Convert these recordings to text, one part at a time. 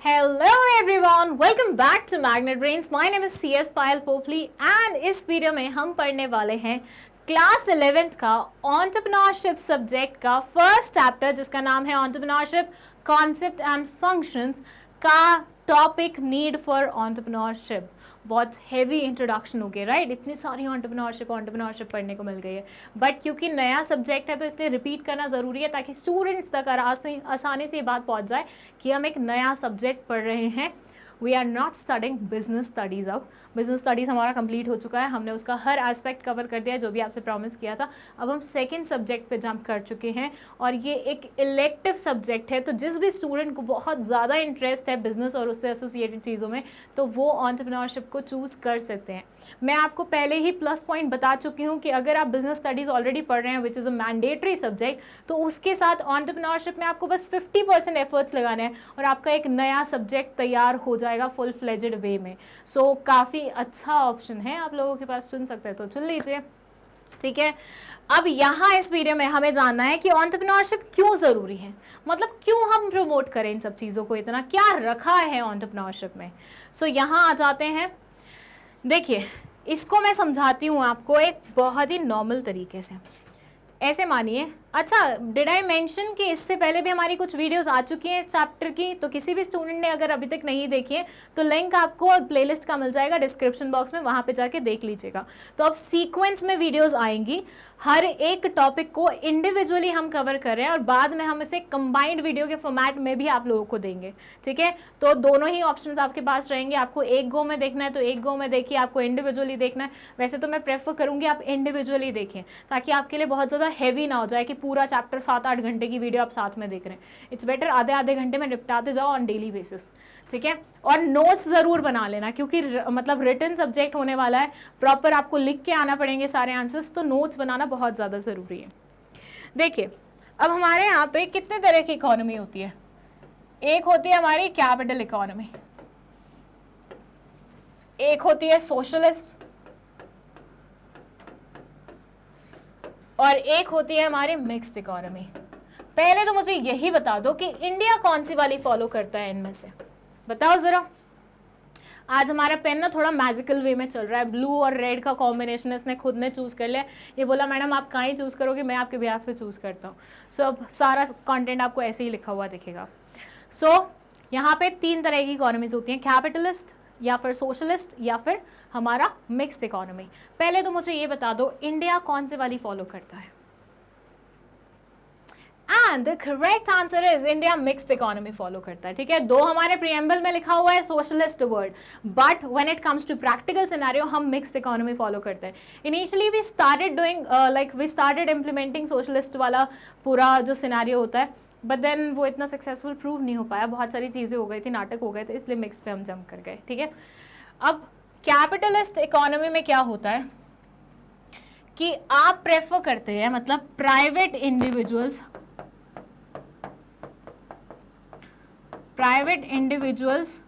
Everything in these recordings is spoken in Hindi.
Hello everyone, welcome back to Magnet Brains. My name is CS Payal Popli and इस वीडियो में हम पढ़ने वाले हैं क्लास 11th का एंटरप्रेन्योरशिप सब्जेक्ट का फर्स्ट चैप्टर जिसका नाम है एंटरप्रेन्योरशिप कॉन्सेप्ट एंड फंक्शंस का टॉपिक नीड फॉर एंटरप्रेन्योरशिप। बहुत हैवी इंट्रोडक्शन हो गया, राइट? इतनी सारी एंटरप्रेन्योरशिप पढ़ने को मिल गई है, बट क्योंकि नया सब्जेक्ट है तो इसलिए रिपीट करना ज़रूरी है ताकि स्टूडेंट्स तक आसानी से ये बात पहुंच जाए कि हम एक नया सब्जेक्ट पढ़ रहे हैं। We are not studying business studies. अब बिजनेस स्टडीज़ हमारा कंप्लीट हो चुका है, हमने उसका हर एस्पेक्ट कवर कर दिया है जो भी आपसे प्रॉमिस किया था। अब हम सेकंड सब्जेक्ट पे जंप कर चुके हैं और ये एक इलेक्टिव सब्जेक्ट है, तो जिस भी स्टूडेंट को बहुत ज़्यादा इंटरेस्ट है बिजनेस और उससे एसोसिएटेड चीज़ों में तो वो एंटरप्रेन्योरशिप को चूज़ कर सकते हैं। मैं आपको पहले ही प्लस पॉइंट बता चुकी हूँ कि अगर आप बिजनेस स्टडीज़ ऑलरेडी पढ़ रहे हैं which is a mandatory subject, तो उसके साथ एंटरप्रेन्योरशिप में आपको बस 50% एफर्ट्स लगाने हैं और आपका एक नया सब्जेक्ट तैयार हो जाएगा फुल फ्लेजेड वे में। सो काफ़ी अच्छा ऑप्शन है, आप लोगों के पास चुन सकते हैं तो चुन लीजिए, ठीक है। अब यहाँ इस वीडियो में हमें जानना है कि एंटरप्रेन्योरशिप क्यों ज़रूरी है, मतलब क्यों हम प्रमोट करें इन सब चीज़ों को, इतना क्या रखा है एंटरप्रेन्योरशिप में। सो यहाँ आ जाते हैं। देखिए, इसको मैं समझाती हूँ आपको एक बहुत ही नॉर्मल तरीके से। ऐसे मानिए, अच्छा डिड आई मेंशन कि इससे पहले भी हमारी कुछ वीडियोस आ चुकी हैं इस चैप्टर की, तो किसी भी स्टूडेंट ने अगर अभी तक नहीं देखी है तो लिंक आपको प्लेलिस्ट का मिल जाएगा डिस्क्रिप्शन बॉक्स में, वहाँ पे जाके देख लीजिएगा। तो अब सीक्वेंस में वीडियोस आएंगी, हर एक टॉपिक को इंडिविजुअली हम कवर कर रहे हैं और बाद में हम इसे कंबाइंड वीडियो के फॉर्मेट में भी आप लोगों को देंगे, ठीक है। तो दोनों ही ऑप्शन आपके पास रहेंगे, आपको एक गो में देखना है तो एक गो में देखिए, आपको इंडिविजुअली देखना है वैसे तो मैं प्रेफर करूँगी आप इंडिविजुअली देखें ताकि आपके लिए बहुत ज़्यादा हैवी ना हो जाए कि पूरा चैप्टर 7-8 घंटे की वीडियो आप साथ में देख रहे हैं। इट्स बेटर आधे घंटे में निपटाते जाओ ऑन डेली बेसिस, ठीक है। और नोट्स ज़रूर बना लेना क्योंकि मतलब रिटन सब्जेक्ट होने वाला है, प्रॉपर आपको लिख के आना पड़ेंगे सारे आंसर्स, तो नोट्स बनाना बहुत ज़्यादा ज़रूरी है। देखिए, अब हमारे यहाँ पे कितने तरह की इकोनॉमी होती है। एक होती है हमारी कैपिटल इकोनॉमी, एक होती है सोशलिस्ट और एक होती है हमारी मिक्स्ड इकोनॉमी। पहले तो मुझे यही बता दो कि इंडिया कौन सी वाली फॉलो करता है इनमें से, बताओ जरा। आज हमारा पेन ना थोड़ा मैजिकल वे में चल रहा है, ब्लू और रेड का कॉम्बिनेशन इसने खुद ने चूज कर लिया। ये बोला मैडम आप कहाँ ही चूज करोगे, मैं आपके बिहाफ पे चूज करता हूँ। सो अब सारा कंटेंट आपको ऐसे ही लिखा हुआ दिखेगा। सो यहाँ पे 3 तरह की इकोनॉमीज होती हैं, कैपिटलिस्ट या फिर सोशलिस्ट या फिर हमारा मिक्स्ड इकोनॉमी। पहले तो मुझे ये बता दो इंडिया कौन से वाली फॉलो करता है। And the correct answer is India mixed economy follow करता है, ठीक है। दो हमारे प्रीएम्बल में लिखा हुआ है socialist word, but when it comes to practical scenario हम मिक्स्ड इकोनॉमी फॉलो करते हैं। Initially we started doing we started implementing socialist वाला पूरा जो सिनेरियो होता है, बट देन वो इतना सक्सेसफुल प्रूव नहीं हो पाया, बहुत सारी चीज़ें हो गई थी, नाटक हो गए थे, इसलिए मिक्स पे हम जंप कर गए, ठीक है। अब कैपिटलिस्ट इकोनॉमी में क्या होता है कि आप प्रेफर करते हैं, मतलब प्राइवेट इंडिविजुअल्स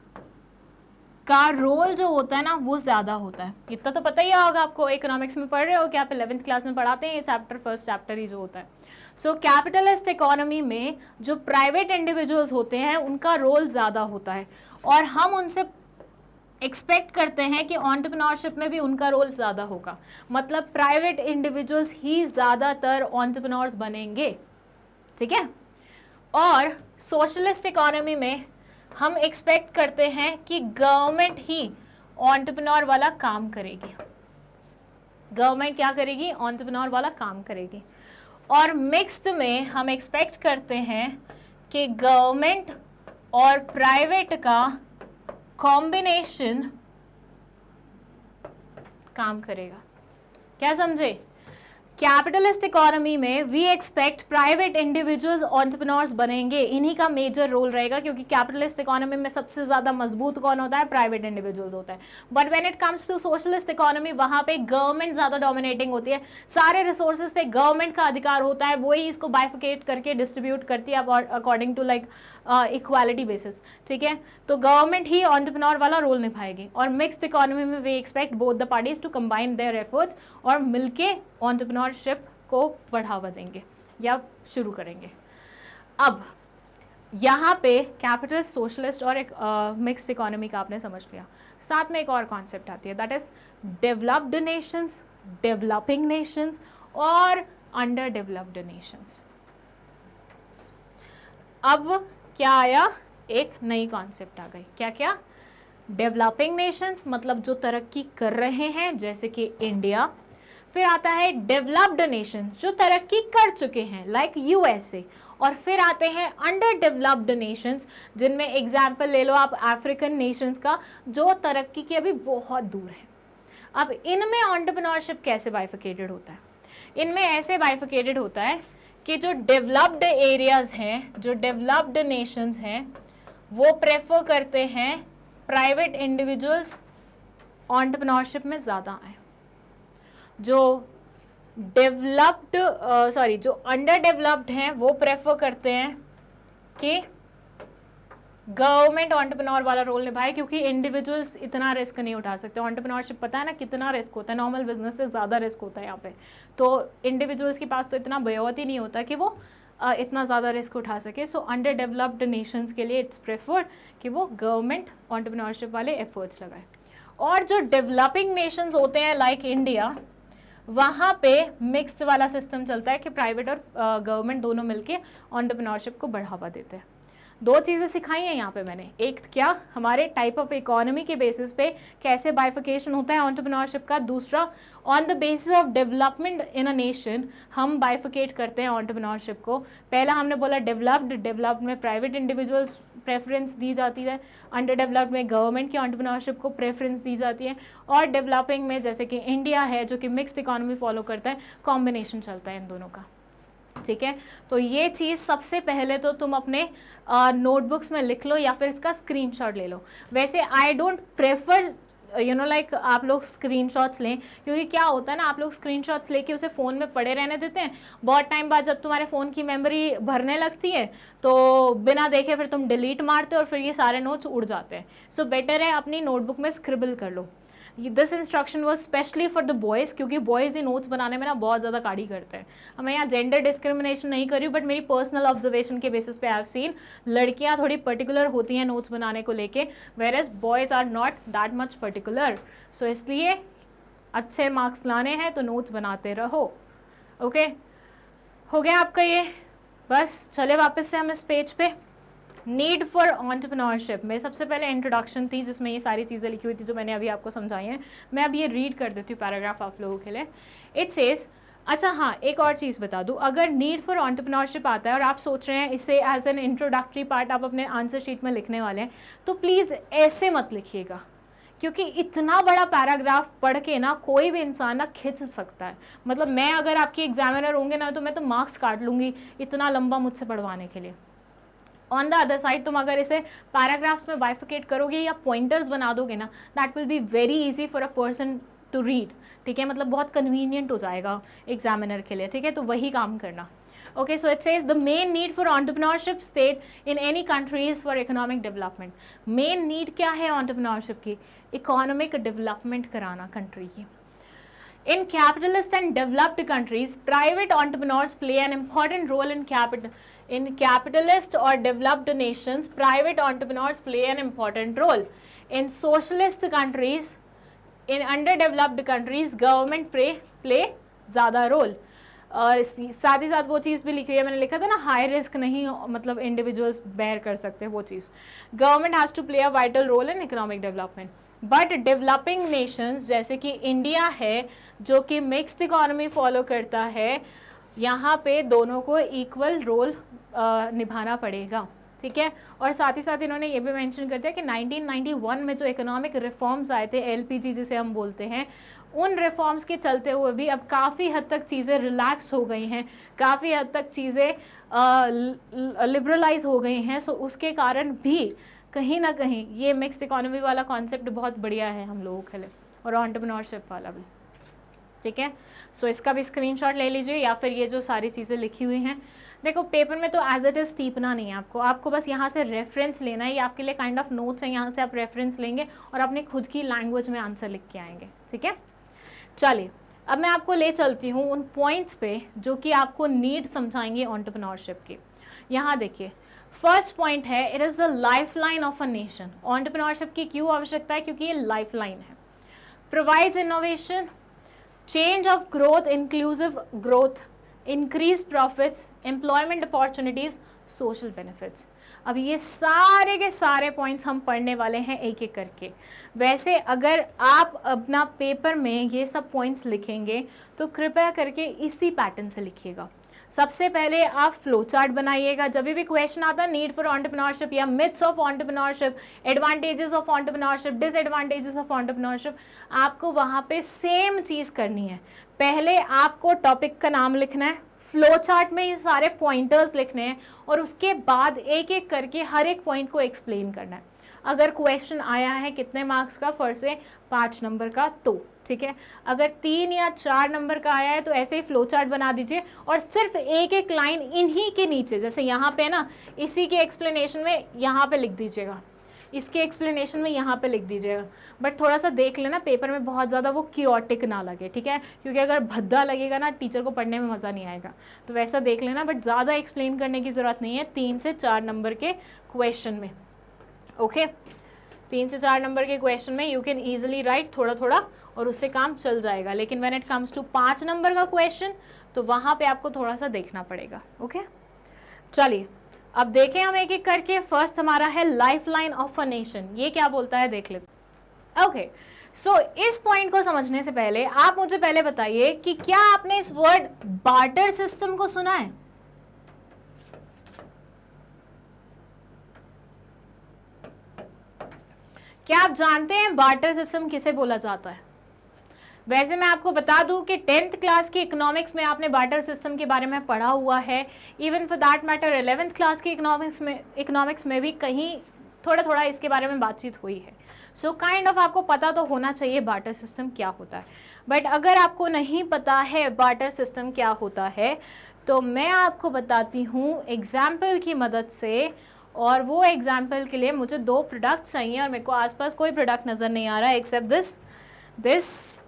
का रोल जो होता है ना वो ज़्यादा होता है। इतना तो पता ही होगा आपको, इकोनॉमिक्स में पढ़ रहे हो कि आप 11th क्लास में पढ़ाते हैं ये चैप्टर, फर्स्ट चैप्टर ही जो होता है। सो कैपिटलिस्ट इकोनॉमी में जो प्राइवेट इंडिविजुअल्स होते हैं उनका रोल ज़्यादा होता है और हम उनसे एक्सपेक्ट करते हैं कि एंटरप्रेन्योरशिप में भी उनका रोल ज़्यादा होगा, मतलब प्राइवेट इंडिविजुअल्स ही ज़्यादातर एंटरप्रेन्योर्स बनेंगे, ठीक है। और सोशलिस्ट इकोनॉमी में हम एक्सपेक्ट करते हैं कि गवर्नमेंट ही एंटरप्रेन्योर वाला काम करेगी, गवर्नमेंट क्या करेगी, एंटरप्रेन्योर वाला काम करेगी। और मिक्स्ड में हम एक्सपेक्ट करते हैं कि गवर्नमेंट और प्राइवेट का कॉम्बिनेशन काम करेगा। क्या समझे? कैपिटलिस्ट इकोनॉमी में we expect private individuals entrepreneurs बनेंगे, इन्हीं का मेजर रोल रहेगा क्योंकि कैपिटलिस्ट इकोनॉमी में सबसे ज़्यादा मजबूत कौन होता है, प्राइवेट इंडिविजुअल्स होता है। But when it comes to socialist economy वहाँ पे गवर्नमेंट ज़्यादा डोमिनेटिंग होती है, सारे रिसोर्सेज पे गवर्नमेंट का अधिकार होता है, वही इसको बाइफिकेट करके डिस्ट्रीब्यूट करती है according to like equality basis, ठीक है। तो गवर्नमेंट ही एंटरप्रेन्योर वाला रोल निभाएगी। और मिक्स्ड इकोनॉमी में we expect both the parties to combine their efforts और मिलके एंटरप्रेन्योरशिप को बढ़ावा देंगे या शुरू करेंगे। अब यहाँ पे कैपिटलिस्ट, सोशलिस्ट और एक मिक्स्ड इकोनॉमी का आपने समझ लिया। साथ में एक और कॉन्सेप्ट आती है, that is developed Nations, developing Nations और अंडर डेवलप्ड नेशंस। अब क्या आया, एक नई कॉन्सेप्ट आ गई, क्या क्या? डेवलपिंग नेशंस मतलब जो तरक्की कर रहे हैं जैसे कि इंडिया, फिर आता है डेवलप्ड नेशन जो तरक्की कर चुके हैं लाइक यूएसए, और फिर आते हैं अंडर डेवलप्ड नेशंस जिनमें एग्जाम्पल ले लो आप अफ्रीकन नेशंस का जो तरक्की के अभी बहुत दूर है। अब इनमें एंटरप्रेन्योरशिप कैसे बाइफिकेटेड होता है? इनमें ऐसे बाइफिकेटेड होता है कि जो डेवलप्ड एरियाज हैं, जो डेवलप्ड नेशंस हैं, वो प्रेफर करते हैं प्राइवेट इंडिविजुअल्स एंटरप्रेन्योरशिप में ज़्यादा आए। जो जो अंडर डेवलप्ड हैं वो प्रेफर करते हैं कि गवर्नमेंट एंटरप्रेन्योर वाला रोल निभाए, क्योंकि इंडिविजुअल्स इतना रिस्क नहीं उठा सकते। एंटरप्रेन्योरशिप पता है ना कितना रिस्क होता है, नॉर्मल बिजनेस से ज़्यादा रिस्क होता है यहाँ पे। तो इंडिविजुअल्स के पास तो इतना बयोत ही नहीं होता कि वो इतना ज़्यादा रिस्क उठा सके। सो अंडर डेवलप्ड नेशंस के लिए इट्स प्रेफर्ड कि वो गवर्नमेंट एंटरप्रेन्योरशिप वाले एफर्ट्स लगाए। और जो डेवलपिंग नेशंस होते हैं लाइक इंडिया, वहाँ पे मिक्स्ड वाला सिस्टम चलता है कि प्राइवेट और गवर्नमेंट दोनों मिलके एंटरप्रेन्योरशिप को बढ़ावा देते हैं। दो चीज़ें सिखाई हैं यहाँ पे मैंने, एक क्या हमारे टाइप ऑफ इकोनॉमी के बेसिस पे कैसे बाइफिकेशन होता है एंटरप्रेन्योरशिप का, दूसरा on the basis of development in a nation हम बाइफिकेट करते हैं एंटरप्रेन्योरशिप को। पहला हमने बोला डेवलप्ड में प्राइवेट इंडिविजुअल्स प्रेफरेंस दी जाती है, अंडर डेवलप्ड में गवर्नमेंट की एंटरप्रेन्योरशिप को प्रेफरेंस दी जाती है, और डेवलपिंग में जैसे कि इंडिया है जो कि मिक्स्ड इकोनॉमी फॉलो करता है, कॉम्बिनेशन चलता है इन दोनों का। ठीक है, तो ये चीज़ सबसे पहले तो तुम अपने नोटबुक्स में लिख लो या फिर इसका स्क्रीनशॉट ले लो। वैसे आई डोंट प्रेफर लाइक आप लोग स्क्रीनशॉट्स लें, क्योंकि क्या होता है ना, आप लोग स्क्रीनशॉट्स लेके उसे फ़ोन में पड़े रहने देते हैं। बहुत टाइम बाद जब तुम्हारे फ़ोन की मेमोरी भरने लगती है तो बिना देखे फिर तुम डिलीट मारते हो और फिर ये सारे नोट्स उड़ जाते हैं। सो बेटर है अपनी नोटबुक में स्क्रिबल कर लो। This instruction was specially for the boys, क्योंकि बॉयज़ ही नोट्स बनाने में ना बहुत ज़्यादा काड़ी करते हैं। अब मैं यहाँ जेंडर डिस्क्रिमिनेशन नहीं कर रही हूँ, बट मेरी पर्सनल ऑब्जर्वेशन के बेसिस पे आई हैव सीन लड़कियाँ थोड़ी पर्टिकुलर होती हैं नोट्स बनाने को लेके, whereas boys are not that much particular. So इसलिए अच्छे मार्क्स लाने हैं तो नोट्स बनाते रहो। ओके, हो गया आपका ये? बस चले वापस से हम इस पेज पे। नीड फॉर एंटरप्रेन्योरशिप में सबसे पहले इंट्रोडक्शन थी जिसमें ये सारी चीज़ें लिखी हुई थी जो मैंने अभी आपको समझाई हैं। मैं अब ये रीड कर देती हूँ पैराग्राफ आप लोगों के लिए। इट सेज, अच्छा हाँ एक और चीज़ बता दूँ, अगर नीड फॉर एंटरप्रेन्योरशिप आता है और आप सोच रहे हैं इसे एज एन इंट्रोडक्टरी पार्ट आप अपने आंसर शीट में लिखने वाले हैं, तो प्लीज़ ऐसे मत लिखिएगा, क्योंकि इतना बड़ा पैराग्राफ पढ़ के ना कोई भी इंसान ना खिंच सकता है। मतलब मैं अगर आपकी एग्जामिनर होंगे ना तो मैं तो मार्क्स काट लूँगी इतना लंबा मुझसे पढ़वाने के लिए। ऑन द अदर साइड तुम अगर इसे पैराग्राफ्स में बाइफिकेट करोगे या पॉइंटर्स बना दोगे ना, that will be very easy for a person to read. ठीक है, मतलब बहुत कन्वीनियंट हो जाएगा एग्जामिनर के लिए। ठीक है, तो वही काम करना। Okay, so it says the main need for entrepreneurship state in any country is for economic development. Main need क्या है entrepreneurship की? Economic development कराना country की। In capitalist and developed countries, private entrepreneurs play an important role in capitalist or developed nations. Private entrepreneurs play an important role. In socialist countries, in underdeveloped countries, government play ज़्यादा रोल। और साथ ही साथ वो चीज़ भी लिखी है, मैंने लिखा था ना हाई रिस्क नहीं मतलब इंडिविजुअल्स बेयर कर सकते, वो चीज़। Government has to play a vital role in economic development, but developing nations जैसे कि इंडिया है जो कि मिक्स्ड इकोनॉमी फॉलो करता है, यहाँ पे दोनों को इक्वल रोल निभाना पड़ेगा। ठीक है, और साथ ही साथ इन्होंने ये भी मेंशन कर दिया कि 1991 में जो इकोनॉमिक रिफॉर्म्स आए थे, एलपीजी जिसे हम बोलते हैं, उन रिफॉर्म्स के चलते हुए भी अब काफ़ी हद तक चीज़ें रिलैक्स हो गई हैं, काफ़ी हद तक चीज़ें लिबरलाइज हो गई हैं। सो उसके कारण भी कहीं ना कहीं ये मिक्स इकोनॉमी वाला कॉन्सेप्ट बहुत बढ़िया है हम लोगों के लिए, और एंटरप्रेन्योरशिप वाला भी। ठीक है, सो इसका भी स्क्रीनशॉट ले लीजिए, या फिर ये जो सारी चीज़ें लिखी हुई हैं, देखो पेपर में तो एज इट इज़ टीपना नहीं है आपको बस यहाँ से रेफरेंस लेना है। ये आपके लिए काइंड ऑफ नोट्स हैं, यहाँ से आप रेफरेंस लेंगे और अपनी खुद की लैंग्वेज में आंसर लिख के आएंगे। ठीक है, चलिए अब मैं आपको ले चलती हूँ उन पॉइंट्स पे जो कि आपको नीड समझाएंगे एंटरप्रेन्योरशिप की। यहाँ देखिए, फर्स्ट पॉइंट है, it is the life line of a nation. Entrepreneurship की क्यों आवश्यकता है? क्योंकि ये लाइफ लाइन है। Provides innovation, change of growth, inclusive growth, increase profits, employment opportunities, social benefits. अब ये सारे के सारे पॉइंट्स हम पढ़ने वाले हैं एक एक करके। वैसे अगर आप अपना पेपर में ये सब पॉइंट्स लिखेंगे तो कृपया करके इसी पैटर्न से लिखिएगा। सबसे पहले आप फ्लो चार्ट बनाइएगा। जब भी क्वेश्चन आता है नीड फॉर एंटरप्रेन्योरशिप या myths of entrepreneurship, advantages of entrepreneurship, disadvantages of entrepreneurship, आपको वहाँ पे सेम चीज़ करनी है। पहले आपको टॉपिक का नाम लिखना है, फ्लो चार्ट में ये सारे पॉइंटर्स लिखने हैं और उसके बाद एक एक करके हर एक पॉइंट को एक्सप्लेन करना है। अगर क्वेश्चन आया है कितने मार्क्स का, फर्स्ट से 5 नंबर का, तो ठीक है। अगर 3 या 4 नंबर का आया है तो ऐसे ही फ्लो चार्ट बना दीजिए और सिर्फ एक एक लाइन इन्हीं के नीचे, जैसे यहाँ पे ना, इसी के एक्सप्लेनेशन में यहाँ पे लिख दीजिएगा, इसके एक्सप्लेनेशन में यहाँ पे लिख दीजिएगा। बट थोड़ा सा देख लेना पेपर में बहुत ज़्यादा वो क्योटिक ना लगे, ठीक है, क्योंकि अगर भद्दा लगेगा ना टीचर को पढ़ने में मज़ा नहीं आएगा। तो वैसा देख लेना, बट ज़्यादा एक्सप्लेन करने की ज़रूरत नहीं है 3 से 4 नंबर के क्वेश्चन में। ओके 3 से 4 नंबर के क्वेश्चन में यू कैन ईजिली राइट थोड़ा थोड़ा और उससे काम चल जाएगा। लेकिन when it comes to 5 number का क्वेश्चन तो वहाँ पे आपको थोड़ा सा देखना पड़ेगा। ओके चलिए अब देखें हम एक एक करके। फर्स्ट हमारा है life line of a nation. ये क्या बोलता है देख लेते। ओके सो इस पॉइंट को समझने से पहले आप मुझे पहले बताइए कि क्या आपने इस वर्ड बार्टर सिस्टम को सुना है? क्या आप जानते हैं बार्टर सिस्टम किसे बोला जाता है? वैसे मैं आपको बता दूं कि 10th क्लास की इकोनॉमिक्स में आपने बार्टर सिस्टम के बारे में पढ़ा हुआ है। Even for that matter 11th class की इकोनॉमिक्स में भी कहीं थोड़ा थोड़ा इसके बारे में बातचीत हुई है। सो काइंड ऑफ आपको पता तो होना चाहिए बार्टर सिस्टम क्या होता है। बट अगर आपको नहीं पता है बार्टर सिस्टम क्या होता है तो मैं आपको बताती हूँ एग्जाम्पल की मदद से। और वो एग्जाम्पल के लिए मुझे 2 प्रोडक्ट चाहिए और मेरे को आसपास कोई प्रोडक्ट नज़र नहीं आ रहा है एक्सेप्ट दिस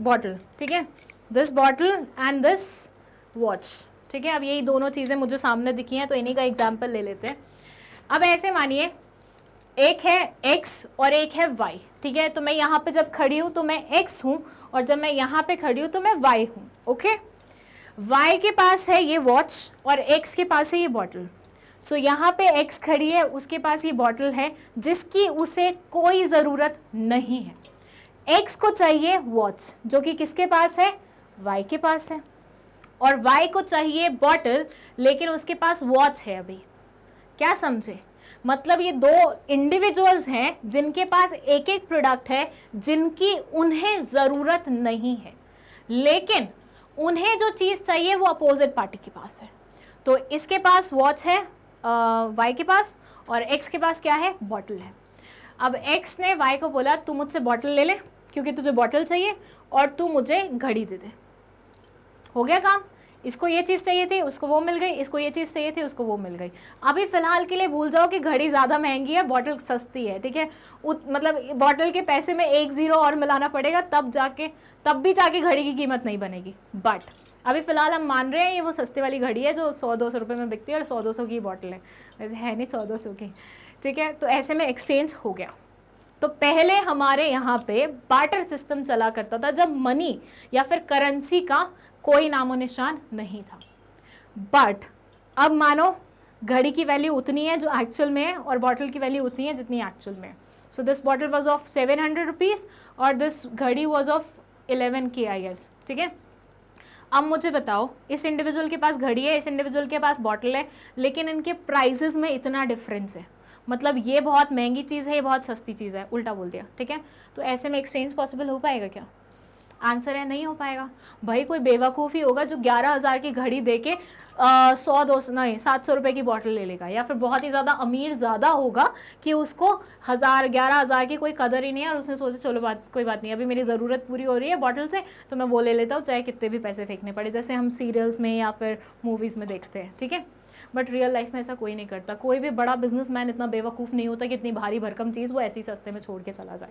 बॉटल, ठीक है, this bottle and this watch, ठीक है। अब यही दोनों चीज़ें मुझे सामने दिखी हैं तो इन्हीं का एग्जाम्पल ले लेते हैं। अब ऐसे मानिए एक है x और एक है y, ठीक है। तो मैं यहाँ पे जब खड़ी हूँ तो मैं x हूँ और जब मैं यहाँ पे खड़ी हूँ तो मैं y हूँ। ओके y के पास है ये वॉच और x के पास है ये बॉटल। सो यहाँ पे x खड़ी है, उसके पास ये बॉटल है जिसकी उसे कोई ज़रूरत नहीं है। x को चाहिए वॉच जो कि किसके पास है? y के पास है। और y को चाहिए बॉटल लेकिन उसके पास वॉच है अभी। क्या समझे? मतलब ये 2 इंडिविजुअल्स हैं जिनके पास एक एक प्रोडक्ट है जिनकी उन्हें ज़रूरत नहीं है, लेकिन उन्हें जो चीज़ चाहिए वो अपोजिट पार्टी के पास है। तो इसके पास वॉच है y के पास और x के पास क्या है? बॉटल है। अब x ने y को बोला तू मुझसे बॉटल ले ले क्योंकि तुझे बॉटल चाहिए और तू मुझे घड़ी दे दे। हो गया काम। इसको ये चीज़ चाहिए थी, उसको वो मिल गई, इसको ये चीज़ चाहिए थी, उसको वो मिल गई। अभी फ़िलहाल के लिए भूल जाओ कि घड़ी ज़्यादा महंगी है, बॉटल सस्ती है, ठीक है। मतलब बॉटल के पैसे में 1 ज़ीरो और मिलाना पड़ेगा तब भी जाके घड़ी की कीमत नहीं बनेगी। बट अभी फ़िलहाल हम मान रहे हैं ये वो सस्ती वाली घड़ी है जो 100-200 रुपये में बिकती है और 100-200 की बॉटल है, वैसे है नहीं 100-200 की, ठीक है। तो ऐसे में एक्सचेंज हो गया। तो पहले हमारे यहाँ पे बार्टर सिस्टम चला करता था जब मनी या फिर करेंसी का कोई नामो निशान नहीं था। बट अब मानो घड़ी की वैल्यू उतनी है जो एक्चुअल में है और बॉटल की वैल्यू उतनी है जितनी एक्चुअल में है। So this bottle was of 700 rupees और दिस घड़ी was of 11K I guess, ठीक है। अब मुझे बताओ इस इंडिविजुअल के पास घड़ी है, इस इंडिविजुअल के पास बॉटल है, लेकिन इनके प्राइजेस में इतना डिफरेंस है। मतलब ये बहुत महंगी चीज़ है, ये बहुत सस्ती चीज़ है, उल्टा बोल दिया, ठीक है। तो ऐसे में एक्सचेंज पॉसिबल हो पाएगा क्या? आंसर है नहीं हो पाएगा। भाई कोई बेवकूफ़ी होगा जो 11,000 की घड़ी दे के 700 रुपये की बॉटल ले लेगा, या फिर बहुत ही ज़्यादा अमीर ज़्यादा होगा कि उसको 11,000 की कोई कदर ही नहीं है और उसने सोचा चलो कोई बात नहीं, अभी मेरी ज़रूरत पूरी हो रही है बॉटल से तो मैं वो ले लेता हूँ चाहे कितने भी पैसे फेंकने पड़े, जैसे हम सीरियल्स में या फिर मूवीज़ में देखते हैं, ठीक है। बट रियल लाइफ में ऐसा कोई नहीं करता। कोई भी बड़ा बिजनेसमैन इतना बेवकूफ़ नहीं होता कि इतनी भारी भरकम चीज़ वो ऐसी सस्ते में छोड़ के चला जाए।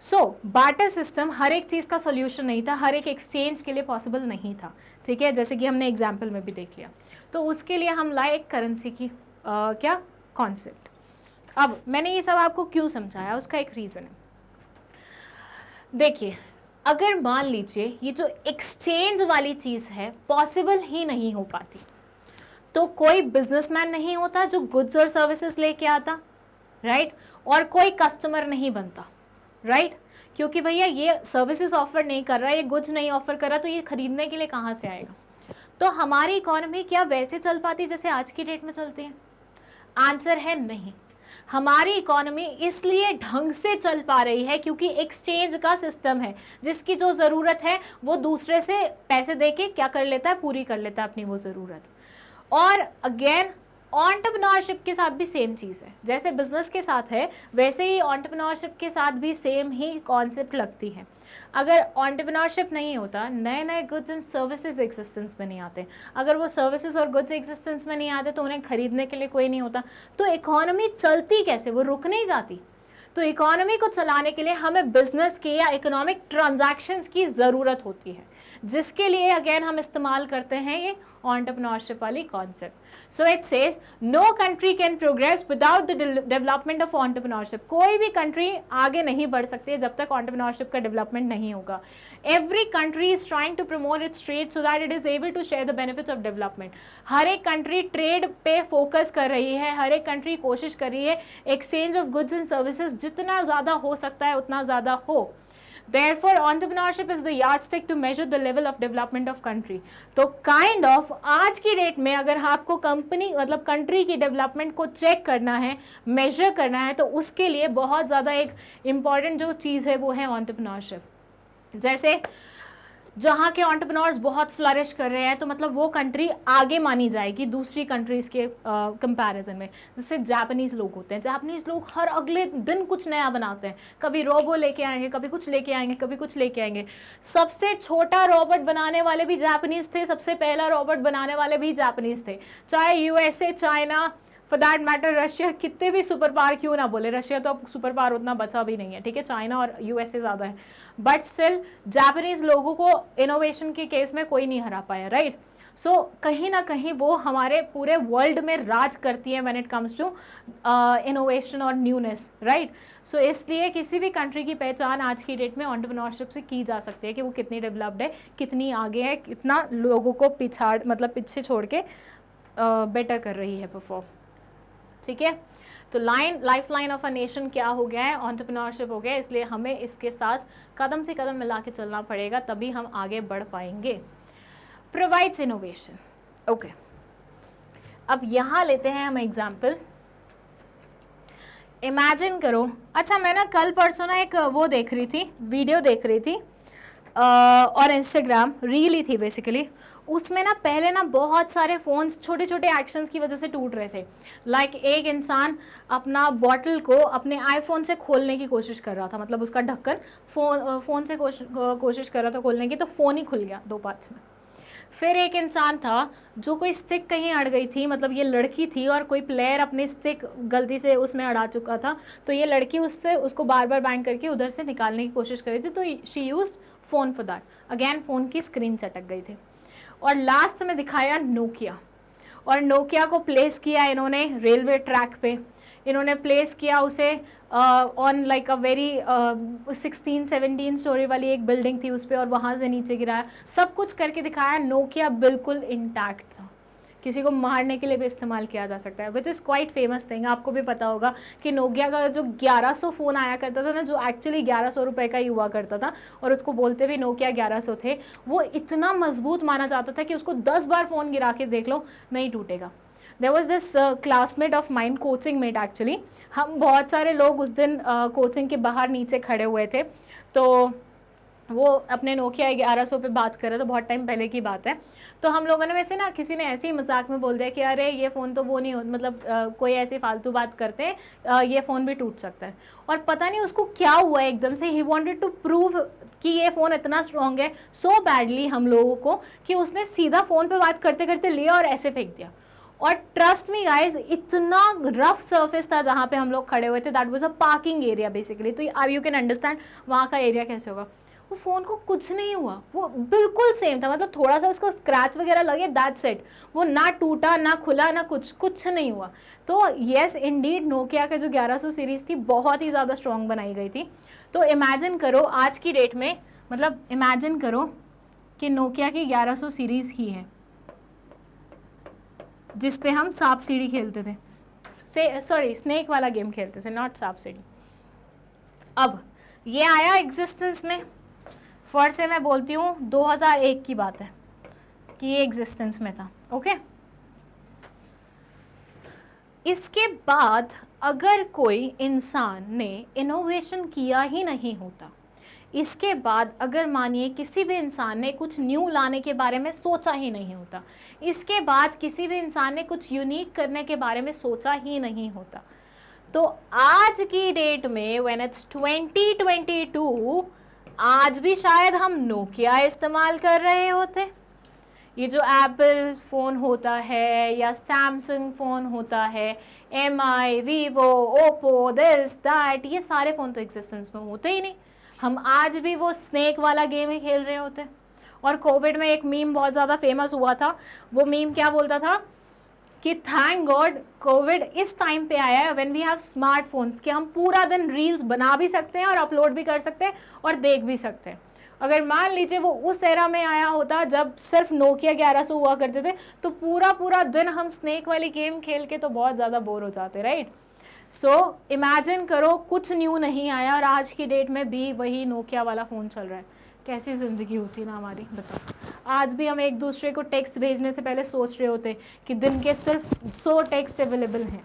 सो बार्टर सिस्टम हर एक चीज़ का सोल्यूशन नहीं था, हर एक एक्सचेंज के लिए पॉसिबल नहीं था, ठीक है, जैसे कि हमने एग्जाम्पल में भी देख लिया। तो उसके लिए हम लाए एक करेंसी की क्या कॉन्सेप्ट। अब मैंने ये सब आपको क्यों समझाया, उसका एक रीज़न है। देखिए, अगर मान लीजिए ये जो एक्सचेंज वाली चीज़ है पॉसिबल ही नहीं हो पाती, तो कोई बिजनेसमैन नहीं होता जो गुड्स और सर्विसेज लेके आता, राइट, और कोई कस्टमर नहीं बनता, राइट, क्योंकि भैया ये सर्विसेज ऑफर नहीं कर रहा है, ये गुड्स नहीं ऑफर कर रहा, तो ये खरीदने के लिए कहाँ से आएगा। तो हमारी इकोनॉमी क्या वैसे चल पाती जैसे आज की डेट में चलती है? आंसर है नहीं। हमारी इकोनॉमी इसलिए ढंग से चल पा रही है क्योंकि एक्सचेंज का सिस्टम है, जिसकी जो ज़रूरत है वो दूसरे से पैसे देके क्या कर लेता है, पूरी कर लेता है अपनी वो ज़रूरत। और अगेन एंटरप्रेन्योरशिप के साथ भी सेम चीज़ है, जैसे बिजनेस के साथ है वैसे ही एंटरप्रेन्योरशिप के साथ भी सेम ही कॉन्सेप्ट लगती है। अगर एंटरप्रेन्योरशिप नहीं होता, नए नए गुड्स एंड सर्विसेज एग्जिस्टेंस में नहीं आते, अगर वो सर्विसेज और गुड्स एग्जिस्टेंस में नहीं आते तो उन्हें खरीदने के लिए कोई नहीं होता, तो इकोनॉमी चलती कैसे, वो रुक नहीं जाती। तो इकोनॉमी को चलाने के लिए हमें बिजनेस की या इकोनॉमिक ट्रांजैक्शंस की ज़रूरत होती है, जिसके लिए अगेन हम इस्तेमाल करते हैं ये एंटरप्रेन्योरशिप वाली concept. So it says no country can progress without the development of entrepreneurship. कोई भी कंट्री आगे नहीं बढ़ सकती है जब तक एंटरप्रेन्योरशिप का डेवलपमेंट नहीं होगा। Every country is trying to promote its trade so that it is able to share the benefits of development. हर एक कंट्री ट्रेड पे फोकस कर रही है, हर एक कंट्री कोशिश कर रही है exchange of goods and services जितना ज़्यादा हो सकता है उतना ज़्यादा हो। Therefore, entrepreneurship is the yardstick to measure the level of development of country. तो काइंड ऑफ आज की डेट में अगर आपको कंपनी मतलब कंट्री की डेवलपमेंट को चेक करना है, मेजर करना है, तो उसके लिए बहुत ज़्यादा एक इम्पॉर्टेंट जो चीज़ है वो है एंटरप्रेन्योरशिप। जैसे जहाँ के एंटरप्रेन्योर्स बहुत फ्लरिश कर रहे हैं तो मतलब वो कंट्री आगे मानी जाएगी दूसरी कंट्रीज़ के कंपैरिजन में। जैसे जापानीज़ लोग होते हैं, जापानीज़ लोग हर अगले दिन कुछ नया बनाते हैं, कभी रोबो लेके आएंगे, कभी कुछ लेके आएंगे, कभी कुछ लेके आएंगे। सबसे छोटा रोबोट बनाने वाले भी जापानीज़ थे, सबसे पहला रोबोट बनाने वाले भी जापानीज़ थे। चाहे USA, China, for that matter Russia, कितने भी सुपर पावर क्यों ना बोले, रशिया तो अब सुपर पावर उतना बचा भी नहीं है, ठीक है, चाइना और यूएसए ज़्यादा है, बट स्टिल जापानीज़ लोगों को इनोवेशन के केस में कोई नहीं हरा पाया, राइट। सो कहीं ना कहीं वो हमारे पूरे वर्ल्ड में राज करती है when it comes to innovation और न्यूनेस, राइट। सो इसलिए किसी भी कंट्री की पहचान आज की डेट में एंटरप्रेन्योरशिप से की जा सकती है कि वो कितनी डेवलप्ड है, कितनी आगे है, कितना लोगों को पीछे छोड़ के बेटर कर रही है परफॉर्म, ठीक है। तो life line of a nation क्या हो गया है, एंटरप्रेन्योरशिप हो गया, इसलिए हमें इसके साथ कदम से कदम मिला के चलना पड़ेगा, तभी हम आगे बढ़ पाएंगे। Provides innovation, okay. अब यहाँ लेते हैं हम एग्जाम्पल। इमेजिन करो, अच्छा मैं ना कल परसों ना एक वो देख रही थी, वीडियो देख रही थी और इंस्टाग्राम रील ही थी बेसिकली। उसमें ना पहले ना बहुत सारे फ़ोन्स छोटे छोटे एक्शंस की वजह से टूट रहे थे। लाइक एक इंसान अपना बॉटल को अपने आईफोन से खोलने की कोशिश कर रहा था, मतलब उसका ढक्कन फ़ोन से कोशिश कर रहा था खोलने की, तो फ़ोन ही खुल गया 2 पार्ट्स में। फिर एक इंसान था जो कोई स्टिक कहीं अड़ गई थी, मतलब ये लड़की थी और कोई प्लेयर अपनी स्टिक गलती से उसमें अड़ा चुका था, तो ये लड़की उसको बार बार बैंग करके उधर से निकालने की कोशिश कर रही थी, तो she used phone for that. Again phone की स्क्रीन चटक गई थी। और लास्ट में दिखाया नोकिया, और नोकिया को प्लेस किया इन्होंने रेलवे ट्रैक पे, इन्होंने प्लेस किया उसे on like a very 16-17 story वाली एक बिल्डिंग थी उस पर, और वहाँ से नीचे गिराया, सब कुछ करके दिखाया। नोकिया बिल्कुल इंटैक्ट था, किसी को मारने के लिए भी इस्तेमाल किया जा सकता है, which is quite famous thing. आपको भी पता होगा कि नोकिया का जो 1100 फ़ोन आया करता था ना, जो एक्चुअली 1100 रुपये का ही हुआ करता था, और उसको बोलते भी नोकिया 1100 थे, वो इतना मजबूत माना जाता था कि उसको 10 बार फ़ोन गिरा के देख लो नहीं टूटेगा। There was this classmate of mine, coaching mate actually, हम बहुत सारे लोग उस दिन कोचिंग के बाहर नीचे खड़े हुए थे, तो वो अपने नोकिया 1100 पे बात कर रहे थे, बहुत टाइम पहले की बात है। तो हम लोगों ने वैसे ना किसी ने ऐसे ही मजाक में बोल दिया कि अरे ये फ़ोन तो वो नहीं हो, मतलब कोई ऐसी फालतू बात करते हैं, ये फ़ोन भी टूट सकता है। और पता नहीं उसको क्या हुआ एकदम से, ही वांटेड टू प्रूव कि ये फ़ोन इतना स्ट्रॉन्ग है सो बैडली हम लोगों को, कि उसने सीधा फ़ोन पे बात करते करते लिया और ऐसे फेंक दिया। और ट्रस्ट मी गाइज, इतना रफ सरफेस था जहाँ पे हम लोग खड़े हुए थे, that was a parking area basically, तो यू कैन अंडरस्टैंड वहाँ का एरिया कैसे होगा। वो फ़ोन को कुछ नहीं हुआ, वो बिल्कुल सेम था, मतलब थोड़ा सा उसको स्क्रैच वगैरह लगे, दैट्स इट, वो ना टूटा ना खुला ना कुछ नहीं हुआ। तो येस इंडीड नोकिया का जो 1100 सीरीज़ थी बहुत ही ज़्यादा स्ट्रॉन्ग बनाई गई थी। तो इमेजिन करो आज की डेट में, मतलब इमेजिन करो कि नोकिया की 1100 सीरीज़ ही है जिस पे हम सांप सीढ़ी खेलते थे, स्नेक वाला गेम खेलते थे, नॉट सांप सीढ़ी। अब ये आया एग्जिस्टेंस में, फर्स्ट से मैं बोलती हूँ 2001 की बात है कि ये एग्जिस्टेंस में था, ओके। इसके बाद अगर कोई इंसान ने इनोवेशन किया ही नहीं होता, इसके बाद अगर मानिए किसी भी इंसान ने कुछ न्यू लाने के बारे में सोचा ही नहीं होता, इसके बाद किसी भी इंसान ने कुछ यूनिक करने के बारे में सोचा ही नहीं होता, तो आज की डेट में व्हेन इट्स 2022 आज भी शायद हम नोकिया इस्तेमाल कर रहे होते। ये जो एप्पल फ़ोन होता है या सैमसंग फ़ोन होता है, MI, Vivo, Oppo, this that, ये सारे फ़ोन तो एग्जिस्टेंस में होते ही नहीं, हम आज भी वो स्नेक वाला गेम ही खेल रहे होते। और कोविड में एक मीम बहुत ज़्यादा फेमस हुआ था, वो मीम क्या बोलता था कि थैंक गॉड कोविड इस टाइम पे आया है व्हेन वी हैव स्मार्टफोन्स, कि हम पूरा दिन रील्स बना भी सकते हैं और अपलोड भी कर सकते हैं और देख भी सकते हैं। अगर मान लीजिए वो उस एरा में आया होता जब सिर्फ नोकिया 1100 हुआ करते थे, तो पूरा दिन हम स्नेक वाली गेम खेल के तो बहुत ज़्यादा बोर हो जाते, राइट। सो इमेजिन करो कुछ न्यू नहीं आया और आज की डेट में भी वही नोकिया वाला फ़ोन चल रहा है, कैसी ज़िंदगी होती ना हमारी, बताओ। आज भी हम एक दूसरे को टेक्स्ट भेजने से पहले सोच रहे होते कि दिन के सिर्फ 100 टेक्स्ट अवेलेबल हैं।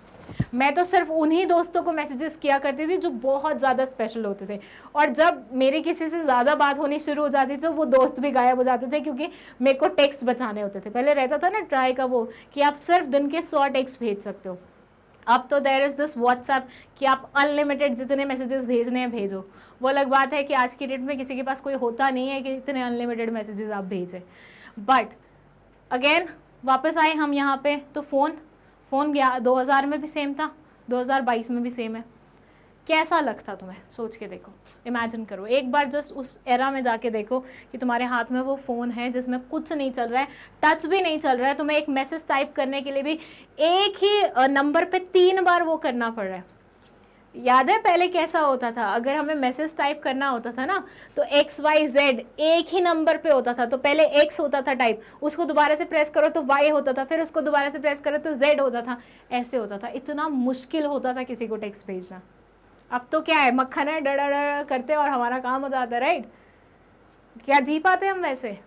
मैं तो सिर्फ उन्हीं दोस्तों को मैसेजेस किया करती थी जो बहुत ज़्यादा स्पेशल होते थे, और जब मेरी किसी से ज़्यादा बात होनी शुरू हो जाती तो वो दोस्त भी गायब हो जाते थे, क्योंकि मेरे को टेक्स्ट बचाने होते थे। पहले रहता था ना ट्राई का वो कि आप सिर्फ दिन के 100 टेक्स्ट भेज सकते हो, अब तो देयर इज़ दिस व्हाट्सएप कि आप अनलिमिटेड जितने मैसेजेस भेजने हैं भेजो। वो अलग बात है कि आज की डेट में किसी के पास कोई होता नहीं है कि इतने अनलिमिटेड मैसेजेस आप भेजें। बट अगेन वापस आए हम यहाँ पे, तो फ़ोन 2000 में भी सेम था, 2022 में भी सेम है। कैसा लगता तुम्हें, सोच के देखो, इमेजिन करो एक बार, जस्ट उस एरा में जाके देखो कि तुम्हारे हाथ में वो फ़ोन है जिसमें कुछ नहीं चल रहा है, टच भी नहीं चल रहा है, तुम्हें एक मैसेज टाइप करने के लिए भी एक ही नंबर पे 3 बार वो करना पड़ रहा है। याद है पहले कैसा होता था, अगर हमें मैसेज टाइप करना होता था ना तो XYZ एक ही नंबर पे होता था, तो पहले X होता था टाइप, उसको दोबारा से प्रेस करो तो Y होता था, फिर उसको दोबारा से प्रेस करो तो Z होता था, ऐसे होता था। इतना मुश्किल होता था किसी को टेक्स्ट भेजना। अब तो क्या है, मक्खन है, डर करते और हमारा काम हो जाता है, राइट। क्या जी पाते हम वैसे?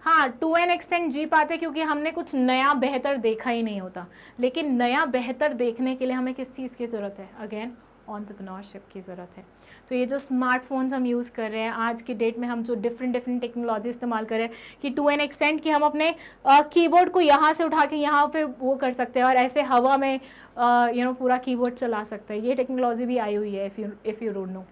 हाँ, टू एन एक्सटेंट जी पाते, क्योंकि हमने कुछ नया बेहतर देखा ही नहीं होता। लेकिन नया बेहतर देखने के लिए हमें किस चीज़ की ज़रूरत है? अगेन एंटरप्रेन्योरशिप की ज़रूरत है। तो ये जो स्मार्टफोन्स हम यूज़ कर रहे हैं आज की डेट में, हम जो डिफरेंट टेक्नोलॉजी इस्तेमाल कर रहे हैं कि टू एन एक्सटेंट कि हम अपने कीबोर्ड को यहाँ से उठा के यहाँ पे वो कर सकते हैं और ऐसे हवा में पूरा कीबोर्ड चला सकते हैं। ये टेक्नोलॉजी भी आई हुई है, इफ़ यू डोंट नो।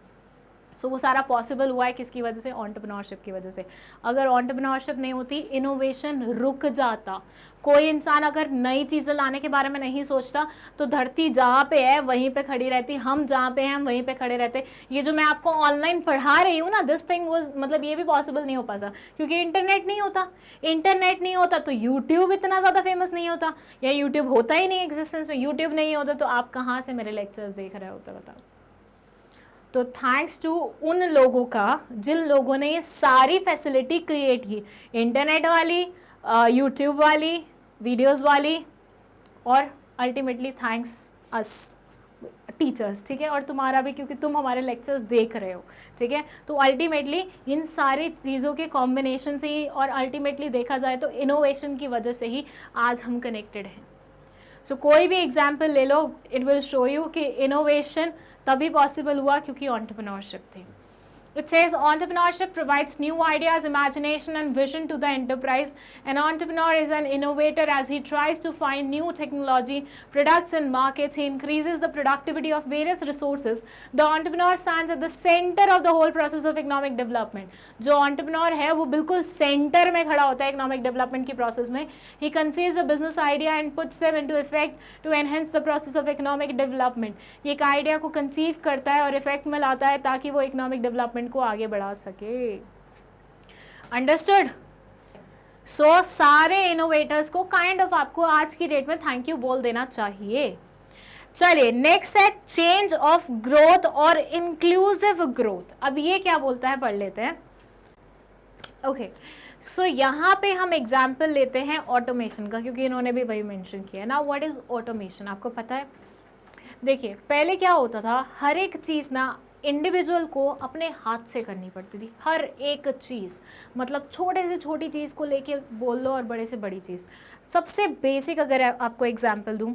सो वो सारा पॉसिबल हुआ है किसकी वजह से? एंटरप्रेन्योरशिप की वजह से। अगर एंटरप्रेन्योरशिप नहीं होती, इनोवेशन रुक जाता। कोई इंसान अगर नई चीज़ें लाने के बारे में नहीं सोचता तो धरती जहाँ पे है वहीं पे खड़ी रहती, हम जहाँ पे हैं हम वहीं पे खड़े रहते। ये जो मैं आपको ऑनलाइन पढ़ा रही हूँ ना, दिस थिंग वाज, मतलब ये भी पॉसिबल नहीं हो पाता क्योंकि इंटरनेट नहीं होता। इंटरनेट नहीं होता तो यूट्यूब इतना ज़्यादा फेमस नहीं होता, या यूट्यूब होता ही नहीं एग्जिस्टेंस में। यूट्यूब नहीं होता तो आप कहाँ से मेरे लेक्चर्स देख रहे होते, बताओ। तो थैंक्स टू उन लोगों का जिन लोगों ने ये सारी फैसिलिटी क्रिएट की, इंटरनेट वाली, यूट्यूब वाली, वीडियोस वाली, और अल्टीमेटली थैंक्स अस टीचर्स, ठीक है, और तुम्हारा भी क्योंकि तुम हमारे लेक्चर्स देख रहे हो, ठीक है। तो अल्टीमेटली इन सारी चीज़ों के कॉम्बिनेशन से ही, और अल्टीमेटली देखा जाए तो इनोवेशन की वजह से ही आज हम कनेक्टेड हैं। सो कोई भी एग्जाम्पल ले लो, इट विल शो यू कि इनोवेशन तभी पॉसिबल हुआ क्योंकि एंटरप्रेन्योरशिप थी। It says entrepreneurship provides new ideas, imagination and vision to the enterprise. An entrepreneur is an innovator as he tries to find new technology, products and markets. He increases the productivity of various resources. The entrepreneur stands at the center of the whole process of economic development. जो entrepreneur है वो बिल्कुल center में खड़ा होता है economic development की process में. He conceives a business idea and puts them into effect to enhance the process of economic development. ये एक idea को conceive करता है और effect में लाता है ताकि वो economic development डेवलपमेंट को आगे बढ़ा सके। अंडरस्टूड? सो सारे इनोवेटर्स को काइंड ऑफ आपको आज की डेट में थैंक यू बोल देना चाहिए। चलिए नेक्स्ट है चेंज ऑफ ग्रोथ और इंक्लूसिव ग्रोथ। अब ये क्या बोलता है पढ़ लेते हैं। ओके सो यहाँ पे हम एग्जाम्पल लेते हैं ऑटोमेशन का, क्योंकि इन्होंने भी वही मेंशन किया। नाउ व्हाट इज ऑटोमेशन, आपको पता है? देखिए पहले क्या होता था, हर एक चीज़ ना इंडिविजुअल को अपने हाथ से करनी पड़ती थी, हर एक चीज़, मतलब छोटे से छोटी चीज़ को लेके बोल लो और बड़े से बड़ी चीज़। सबसे बेसिक अगर आपको एग्जाम्पल दूँ,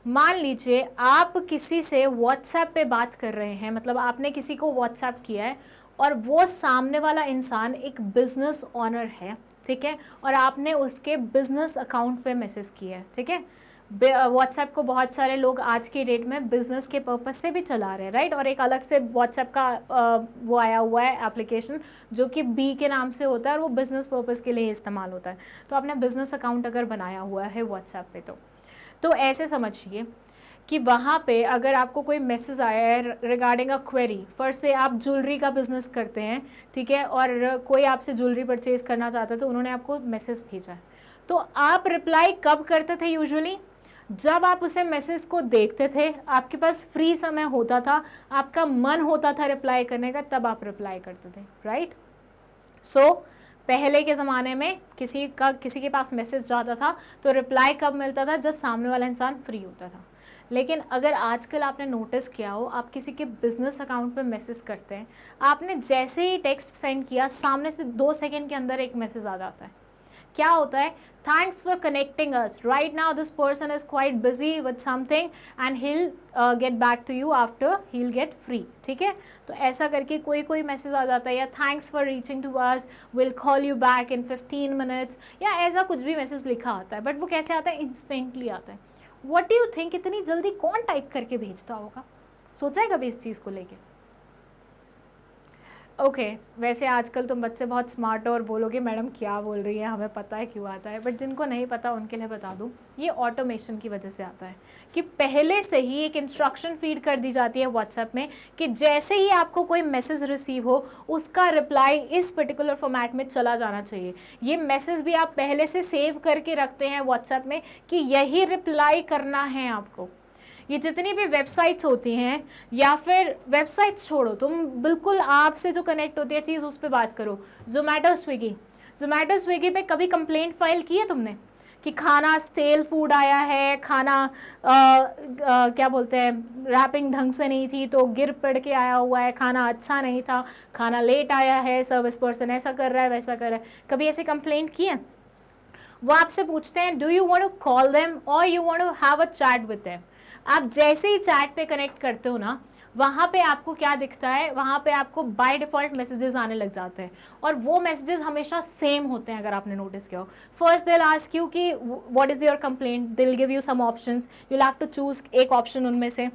मान लीजिए आप किसी से व्हाट्सएप पे बात कर रहे हैं, मतलब आपने किसी को व्हाट्सएप किया है और वो सामने वाला इंसान एक बिजनेस ओनर है, ठीक है, और आपने उसके बिजनेस अकाउंट पे मैसेज किया है, ठीक है। व्हाट्सएप को बहुत सारे लोग आज की डेट में बिजनेस के पर्पस से भी चला रहे हैं, राइट। और एक अलग से व्हाट्सएप का वो आया हुआ है एप्लीकेशन जो कि बी के नाम से होता है और वो बिजनेस पर्पस के लिए इस्तेमाल होता है। तो आपने बिजनेस अकाउंट अगर बनाया हुआ है व्हाट्सएप पे तो ऐसे समझिए कि वहाँ पे अगर आपको कोई मैसेज आया है रिगार्डिंग अ क्वेरी, फर्स्ट से आप ज्वेलरी का बिजनेस करते हैं, ठीक है, और कोई आपसे ज्वेलरी परचेज करना चाहता है तो उन्होंने आपको मैसेज भेजा है, तो आप रिप्लाई कब करते थे? यूजुअली जब आप उसे मैसेज को देखते थे, आपके पास फ्री समय होता था, आपका मन होता था रिप्लाई करने का, तब आप रिप्लाई करते थे, राइट। सो पहले के ज़माने में किसी के पास मैसेज जाता था तो रिप्लाई कब मिलता था? जब सामने वाला इंसान फ्री होता था। लेकिन अगर आजकल आपने नोटिस किया हो, आप किसी के बिजनेस अकाउंट पे मैसेज करते हैं, आपने जैसे ही टेक्स्ट सेंड किया, सामने से 2 सेकंड के अंदर एक मैसेज आ जाता है। क्या होता है? Thanks for connecting us, right now this person is quite busy with something and he'll get back to you after he'll get free, ठीक है। तो ऐसा करके कोई मैसेज आ जाता है, या thanks for reaching to us, will call you back in 15 minutes, या ऐसा कुछ भी मैसेज लिखा आता है। बट वो कैसे आता है? इंस्टेंटली आता है। व्हाट डू यू थिंक, इतनी जल्दी कौन टाइप करके भेजता होगा? सोचा है कभी इस चीज़ को लेके? ओके वैसे आजकल तुम बच्चे बहुत स्मार्ट हो और बोलोगे मैडम क्या बोल रही है, हमें पता है क्यों आता है, बट जिनको नहीं पता उनके लिए बता दूं, ये ऑटोमेशन की वजह से आता है कि पहले से ही एक इंस्ट्रक्शन फीड कर दी जाती है व्हाट्सएप में कि जैसे ही आपको कोई मैसेज रिसीव हो उसका रिप्लाई इस पर्टिकुलर फॉर्मेट में चला जाना चाहिए। ये मैसेज भी आप पहले से सेव करके रखते हैं व्हाट्सएप में कि यही रिप्लाई करना है आपको। ये जितनी भी वेबसाइट्स होती हैं, या फिर वेबसाइट्स छोड़ो, तुम बिल्कुल आपसे जो कनेक्ट होती है चीज़ उस पर बात करो। जोमेटो स्विगी पे कभी कंप्लेंट फाइल की है तुमने कि खाना स्टेल फूड आया है, खाना क्या बोलते हैं, रैपिंग ढंग से नहीं थी तो गिर पड़ के आया हुआ है, खाना अच्छा नहीं था, खाना लेट आया है, सर्विस पर्सन ऐसा कर रहा है वैसा कर रहा है, कभी ऐसे कंप्लेंट की है? वो आपसे पूछते हैं do you want to call them और you want to have a chat with them. आप जैसे ही चैट पे कनेक्ट करते हो ना, वहाँ पे आपको क्या दिखता है? वहाँ पे आपको बाय डिफ़ॉल्ट मैसेजेस आने लग जाते हैं, और वो मैसेजेस हमेशा सेम होते हैं। अगर आपने नोटिस किया हो, first they will ask you कि what is your complaint, they will give you some options, you will have to choose एक ऑप्शन उनमें से,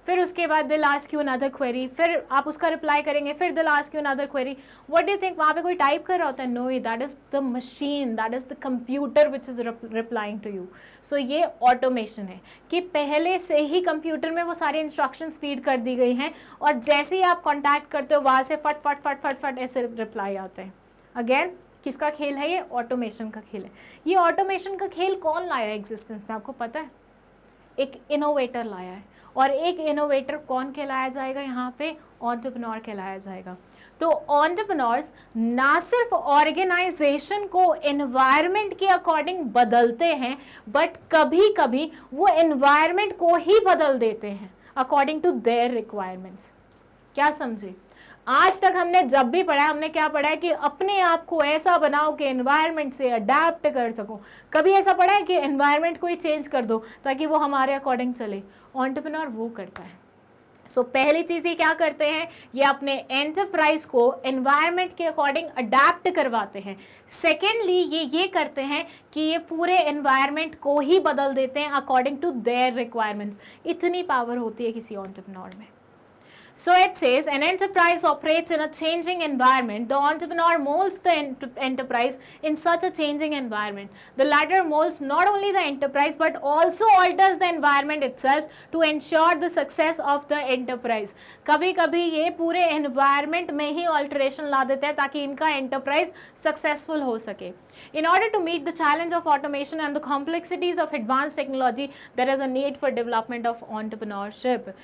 फिर उसके बाद they will ask you another query, फिर आप उसका रिप्लाई करेंगे, फिर they will ask you another query. What do you think, वहाँ पे कोई टाइप कर रहा होता है? No, that is the machine, that is the computer which is replying to you. So ये ऑटोमेशन है कि पहले से ही कंप्यूटर में वो सारे इंस्ट्रक्शंस फीड कर दी गई हैं, और जैसे ही आप कॉन्टैक्ट करते हो वहाँ से फट फट फट फट फट ऐसे रिप्लाई आते हैं। अगेन किसका खेल है? ये ऑटोमेशन का खेल है। ये ऑटोमेशन का खेल कौन लाया है एग्जिस्टेंस में, आपको पता है? एक इनोवेटर लाया है, और एक इनोवेटर कौन कहलाया जाएगा यहाँ पे? एंटरप्रेन्योर कहलाया जाएगा। तो एंटरप्रेन्योर्स ना सिर्फ ऑर्गेनाइजेशन को एनवायरनमेंट के अकॉर्डिंग बदलते हैं, बट कभी कभी वो एनवायरनमेंट को ही बदल देते हैं अकॉर्डिंग टू देयर रिक्वायरमेंट्स। क्या समझे? आज तक हमने जब भी पढ़ा, हमने क्या पढ़ा है कि अपने आप को ऐसा बनाओ कि एनवायरनमेंट से अडेप्ट कर सको। कभी ऐसा पढ़ा है कि एनवायरनमेंट को ही चेंज कर दो ताकि वो हमारे अकॉर्डिंग चले? एंटरप्रेन्योर वो करता है। सो पहली चीज़ ये क्या करते हैं, ये अपने एंटरप्राइज को एनवायरनमेंट के अकॉर्डिंग अडेप्ट करवाते हैं। सेकेंडली ये करते हैं कि ये पूरे एनवायरनमेंट को ही बदल देते हैं अकॉर्डिंग टू देयर रिक्वायरमेंट्स। इतनी पावर होती है किसी एंटरप्रेन्योर में। So it says an enterprise operates in a changing environment. The entrepreneur molds the enterprise in such a changing environment. The latter molds not only the enterprise but also alters the environment itself to ensure the success of the enterprise. कभी कभी ये पूरे environment में ही alteration ला देते हैं ताकि इनका enterprise successful हो सके. In order to meet the challenge of automation and the complexities of advanced technology, there is a need for development of entrepreneurship.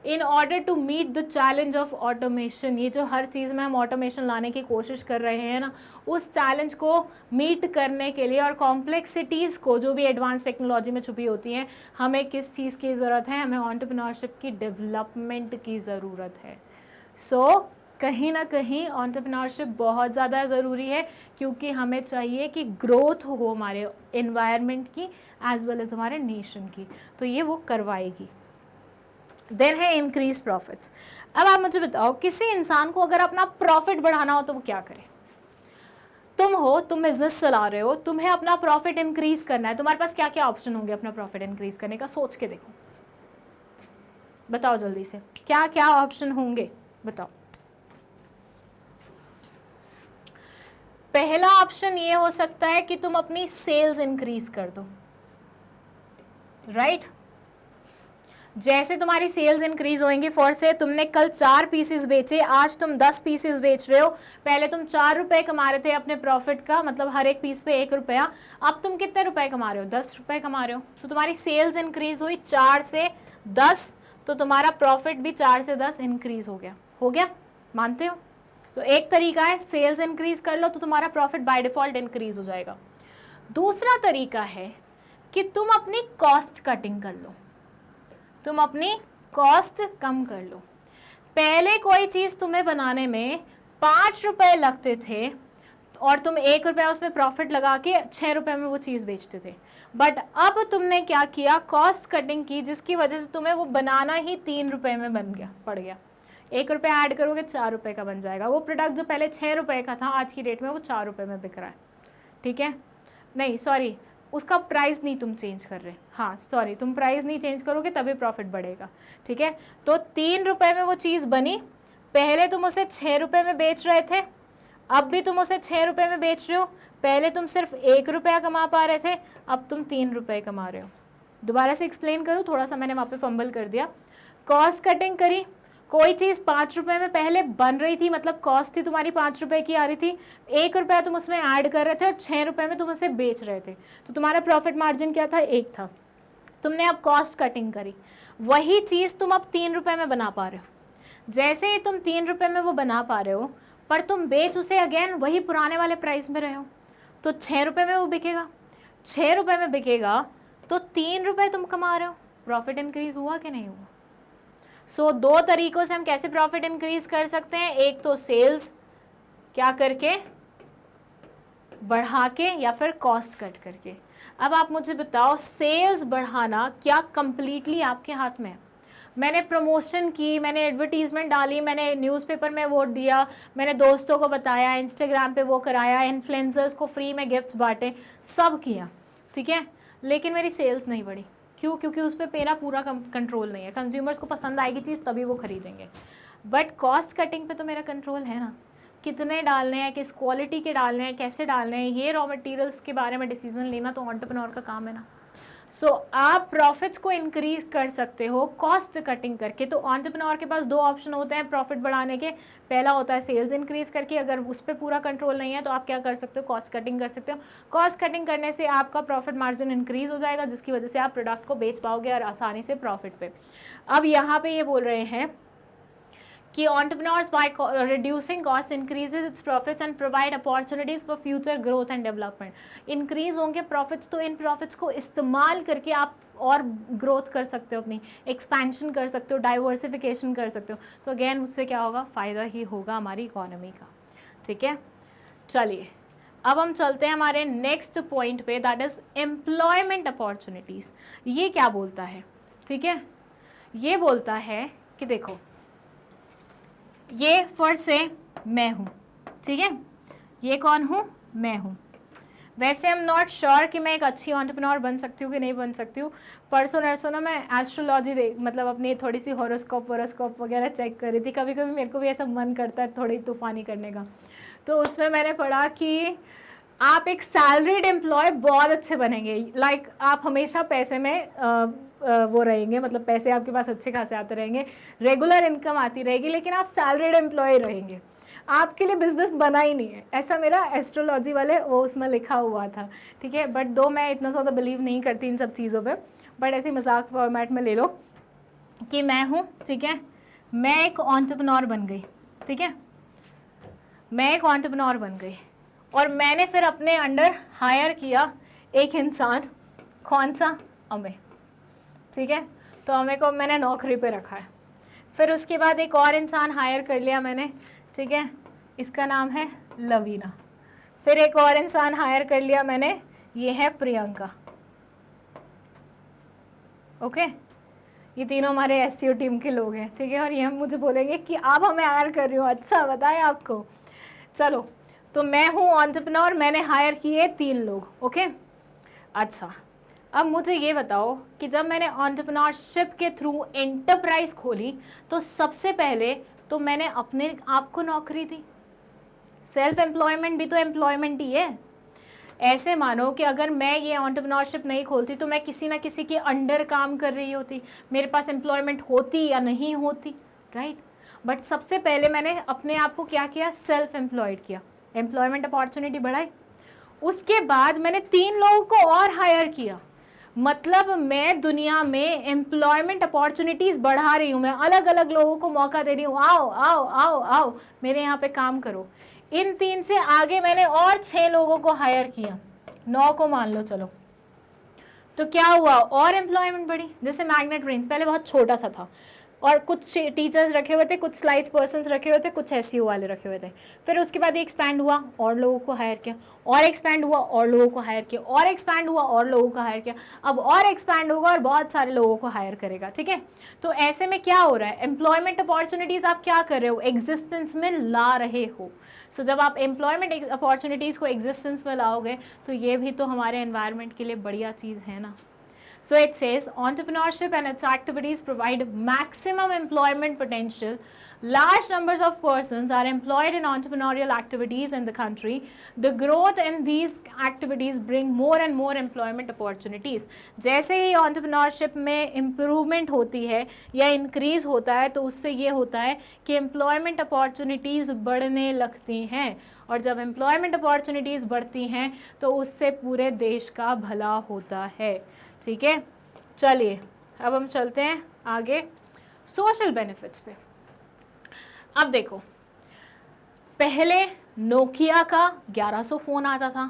In order to meet the challenge of automation, ये जो हर चीज़ में हम automation लाने की कोशिश कर रहे हैं ना, उस challenge को meet करने के लिए और complexities को जो भी advanced technology में छुपी होती हैं, हमें किस चीज़ की ज़रूरत है? हमें entrepreneurship की development की ज़रूरत है. So कहीं ना कहीं एंटरप्रेन्योरशिप बहुत ज़्यादा ज़रूरी है क्योंकि हमें चाहिए कि ग्रोथ हो हमारे एनवायरनमेंट की एज वेल एज हमारे नेशन की, तो ये वो करवाएगी. देन है इंक्रीज प्रॉफिट्स. अब आप मुझे बताओ, किसी इंसान को अगर अपना प्रॉफिट बढ़ाना हो तो वो क्या करे? तुम बिजनेस चला रहे हो, तुम्हें अपना प्रॉफिट इंक्रीज करना है, तुम्हारे पास क्या क्या ऑप्शन होंगे अपना प्रॉफिट इंक्रीज करने का? सोच के देखो, बताओ जल्दी से, क्या क्या ऑप्शन होंगे बताओ. पहला ऑप्शन ये हो सकता है कि तुम अपनी सेल्स इंक्रीज कर दो, राइट? जैसे तुम्हारी सेल्स इंक्रीज होंगी, फॉर से तुमने कल 4 पीसेस बेचे, आज तुम 10 पीसेस बेच रहे हो. पहले तुम 4 रुपए कमा रहे थे अपने प्रॉफिट का, मतलब हर एक पीस पे 1 रुपया. अब तुम कितने रुपए कमा रहे हो? 10 रुपए कमा रहे हो. तो तुम्हारी सेल्स इंक्रीज हुई 4 से 10, तो तुम्हारा प्रॉफिट भी 4 से 10 इंक्रीज हो गया. मानते हो? तो एक तरीका है सेल्स इंक्रीज कर लो तो तुम्हारा प्रॉफिट बाय डिफॉल्ट इंक्रीज हो जाएगा. दूसरा तरीका है कि तुम अपनी कॉस्ट कटिंग कर लो, तुम अपनी कॉस्ट कम कर लो. पहले कोई चीज़ तुम्हें बनाने में 5 रुपए लगते थे और तुम 1 रुपया उसमें प्रॉफिट लगा के 6 रुपये में वो चीज़ बेचते थे. बट अब तुमने क्या किया? कॉस्ट कटिंग की, जिसकी वजह से तुम्हें वो बनाना ही 3 रुपये में पड़ गया. 1 रुपया ऐड करोगे 4 रुपये का बन जाएगा. वो प्रोडक्ट जो पहले 6 रुपये का था आज की डेट में वो 4 रुपये में बिक रहा है. ठीक है? नहीं सॉरी, उसका प्राइस नहीं तुम चेंज कर रहे. हाँ सॉरी, तुम प्राइस नहीं चेंज करोगे तभी प्रॉफिट बढ़ेगा. ठीक है? तो 3 रुपये में वो चीज़ बनी, पहले तुम उसे 6 रुपये में बेच रहे थे, अब भी तुम उसे 6 रुपये में बेच रहे हो. पहले तुम सिर्फ 1 रुपया कमा पा रहे थे, अब तुम 3 रुपये कमा रहे हो. दोबारा से एक्सप्लेन करूँ, थोड़ा सा मैंने वहाँ पे फंबल कर दिया. कॉस्ट कटिंग करी, कोई चीज़ 5 रुपये में पहले बन रही थी, मतलब कॉस्ट थी तुम्हारी 5 रुपये की आ रही थी, 1 रुपया तुम उसमें ऐड कर रहे थे और 6 रुपये में तुम उसे बेच रहे थे, तो तुम्हारा प्रॉफिट मार्जिन क्या था? 1 था. तुमने अब कॉस्ट कटिंग करी, वही चीज़ तुम अब 3 रुपये में बना पा रहे हो. जैसे ही तुम 3 रुपये में वो बना पा रहे हो, पर तुम बेच उसे अगेन वही पुराने वाले प्राइस में रहे हो, तो 6 रुपये में वो बिकेगा. 6 रुपये में बिकेगा तो 3 रुपये तुम कमा रहे हो. प्रॉफिट इंक्रीज हुआ कि नहीं हुआ? सो 2 तरीकों से हम कैसे प्रॉफिट इंक्रीज कर सकते हैं. एक तो सेल्स क्या करके, बढ़ा के, या फिर कॉस्ट कट करके. अब आप मुझे बताओ, सेल्स बढ़ाना क्या कंप्लीटली आपके हाथ में है? मैंने प्रमोशन की, मैंने एडवर्टीजमेंट डाली, मैंने न्यूज़पेपर में वोट दिया, मैंने दोस्तों को बताया, इंस्टाग्राम पे वो कराया, इन्फ्लुएंसर्स को फ्री में गिफ्ट्स बांटे, सब किया. ठीक है? लेकिन मेरी सेल्स नहीं बढ़ी. क्यों? क्योंकि उस पर मेरा पूरा कंट्रोल नहीं है. कंज्यूमर्स को पसंद आएगी चीज़ तभी वो खरीदेंगे. बट कॉस्ट कटिंग पे तो मेरा कंट्रोल है ना. कितने डालने हैं, किस क्वालिटी के डालने हैं, कैसे डालने हैं, ये रॉ मटेरियल्स के बारे में डिसीजन लेना तो एंटरप्रेन्योर का काम है ना. सो आप प्रॉफिट्स को इंक्रीज कर सकते हो कॉस्ट कटिंग करके. तो एंटरप्रेन्योर के पास 2 ऑप्शन होते हैं प्रॉफिट बढ़ाने के. पहला होता है सेल्स इंक्रीज करके, अगर उस पर पूरा कंट्रोल नहीं है तो आप क्या कर सकते हो? कॉस्ट कटिंग कर सकते हो. कॉस्ट कटिंग करने से आपका प्रॉफिट मार्जिन इंक्रीज हो जाएगा, जिसकी वजह से आप प्रोडक्ट को बेच पाओगे और आसानी से प्रॉफिट पे. अब यहाँ पे ये बोल रहे हैं कि entrepreneurs by reducing costs increases its profits and provide opportunities for future growth and development. increase होंगे profits तो इन profits को इस्तेमाल करके आप और growth कर सकते हो, अपनी expansion कर सकते हो, diversification कर सकते हो. तो again उससे क्या होगा? फ़ायदा ही होगा हमारी इकोनॉमी का. ठीक है? चलिए अब हम चलते हैं हमारे नेक्स्ट पॉइंट पे, दैट इज़ एम्प्लॉयमेंट अपॉर्चुनिटीज़. ये क्या बोलता है? ठीक है, ये बोलता है कि देखो ये फर्स्ट से मैं हूँ. ठीक है, ये कौन हूँ? मैं हूँ. वैसे आई एम नॉट श्योर कि मैं एक अच्छी एंटरप्रेन्योर बन सकती हूँ कि नहीं बन सकती हूँ। परसों नरसों ना मैं एस्ट्रोलॉजी मतलब अपनी थोड़ी सी हॉरोस्कोप वगैरह चेक कर रही थी। कभी कभी मेरे को भी ऐसा मन करता है थोड़ी तूफानी करने का। तो उसमें मैंने पढ़ा कि आप एक सैलरीड एम्प्लॉय बहुत अच्छे बनेंगे। लाइक आप हमेशा पैसे में वो रहेंगे, मतलब पैसे आपके पास अच्छे खासे आते रहेंगे, रेगुलर इनकम आती रहेगी, लेकिन आप सैलरीड एम्प्लॉय रहेंगे, आपके लिए बिजनेस बना ही नहीं है। ऐसा मेरा एस्ट्रोलॉजी वाले वो उसमें लिखा हुआ था, ठीक है। बट दो मैं इतना ज़्यादा बिलीव नहीं करती इन सब चीज़ों पे, बट ऐसे मजाक फॉर्मेट में ले लो कि मैं हूँ, ठीक है, मैं एक एंटरप्रेन्योर बन गई, ठीक है, मैं एक एंटरप्रेन्योर बन गई और मैंने फिर अपने अंडर हायर किया एक इंसान। कौन सा? अमे, ठीक है। तो अमे को मैंने नौकरी पे रखा है। फिर उसके बाद एक और इंसान हायर कर लिया मैंने, ठीक है, इसका नाम है लवीना। फिर एक और इंसान हायर कर लिया मैंने, ये है प्रियंका। ओके, ये तीनों हमारे एससीओ टीम के लोग हैं, ठीक है। और ये हम मुझे बोलेंगे कि आप हमें हायर कर रही हो, अच्छा बताएं आपको। चलो, तो मैं हूँ एंटरप्रेन्योर, मैंने हायर किए 3 लोग। ओके, अच्छा, अब मुझे ये बताओ कि जब मैंने एंटरप्रेन्योरशिप के थ्रू एंटरप्राइज खोली तो सबसे पहले तो मैंने अपने आप को नौकरी दी। सेल्फ एम्प्लॉयमेंट भी तो एम्प्लॉयमेंट ही है। ऐसे मानो कि अगर मैं ये एंटरप्रेन्योरशिप नहीं खोलती तो मैं किसी ना किसी के अंडर काम कर रही होती, मेरे पास एम्प्लॉयमेंट होती या नहीं होती, राइट। बट सबसे पहले मैंने अपने आप को क्या किया? सेल्फ एम्प्लॉयड किया, एम्प्लॉयमेंट अपॉर्चुनिटी बढ़ाई। उसके बाद मैंने 3 लोगों को और हायर किया, मतलब मैं दुनिया में एम्प्लॉयमेंट अपॉर्चुनिटीज बढ़ा रही हूँ, मैं अलग अलग लोगों को मौका दे रही हूँ, आओ आओ आओ आओ मेरे यहाँ पे काम करो। इन 3 से आगे मैंने और 6 लोगों को हायर किया, 9 को मान लो चलो। तो क्या हुआ? और एम्प्लॉयमेंट बढ़ी। जैसे मैग्नेट ब्रेन्स पहले बहुत छोटा सा था और कुछ टीचर्स रखे हुए थे, कुछ स्लाइड्स पर्सन्स रखे हुए थे, कुछ एसईओ वाले रखे हुए थे। फिर उसके बाद एक्सपैंड हुआ, और लोगों को हायर किया, और एक्सपैंड हुआ, और लोगों को हायर किया, और एक्सपैंड हुआ, और लोगों को हायर किया, अब और एक्सपैंड होगा और बहुत सारे लोगों को हायर करेगा, ठीक है। तो ऐसे में क्या हो रहा है? एम्प्लॉयमेंट अपॉर्चुनिटीज़ आप क्या कर रहे हो? एग्जिस्टेंस में ला रहे हो। सो जब आप एम्प्लॉयमेंट अपॉर्चुनिटीज़ को एग्जिस्टेंस में लाओगे तो ये भी तो हमारे एनवायरनमेंट के लिए बढ़िया चीज़ है ना। So it says entrepreneurship and its activities provide maximum employment potential. Large numbers of persons are employed in entrepreneurial activities in the country. The growth in these activities bring more and more employment opportunities. जैसे ही entrepreneurship में improvement होती है या increase होता है तो उससे ये होता है कि employment opportunities बढ़ने लगती हैं, और जब employment opportunities बढ़ती हैं तो उससे पूरे देश का भला होता है, ठीक है। चलिए अब हम चलते हैं आगे सोशल बेनिफिट्स पे। अब देखो, पहले नोकिया का 1100 फ़ोन आता था,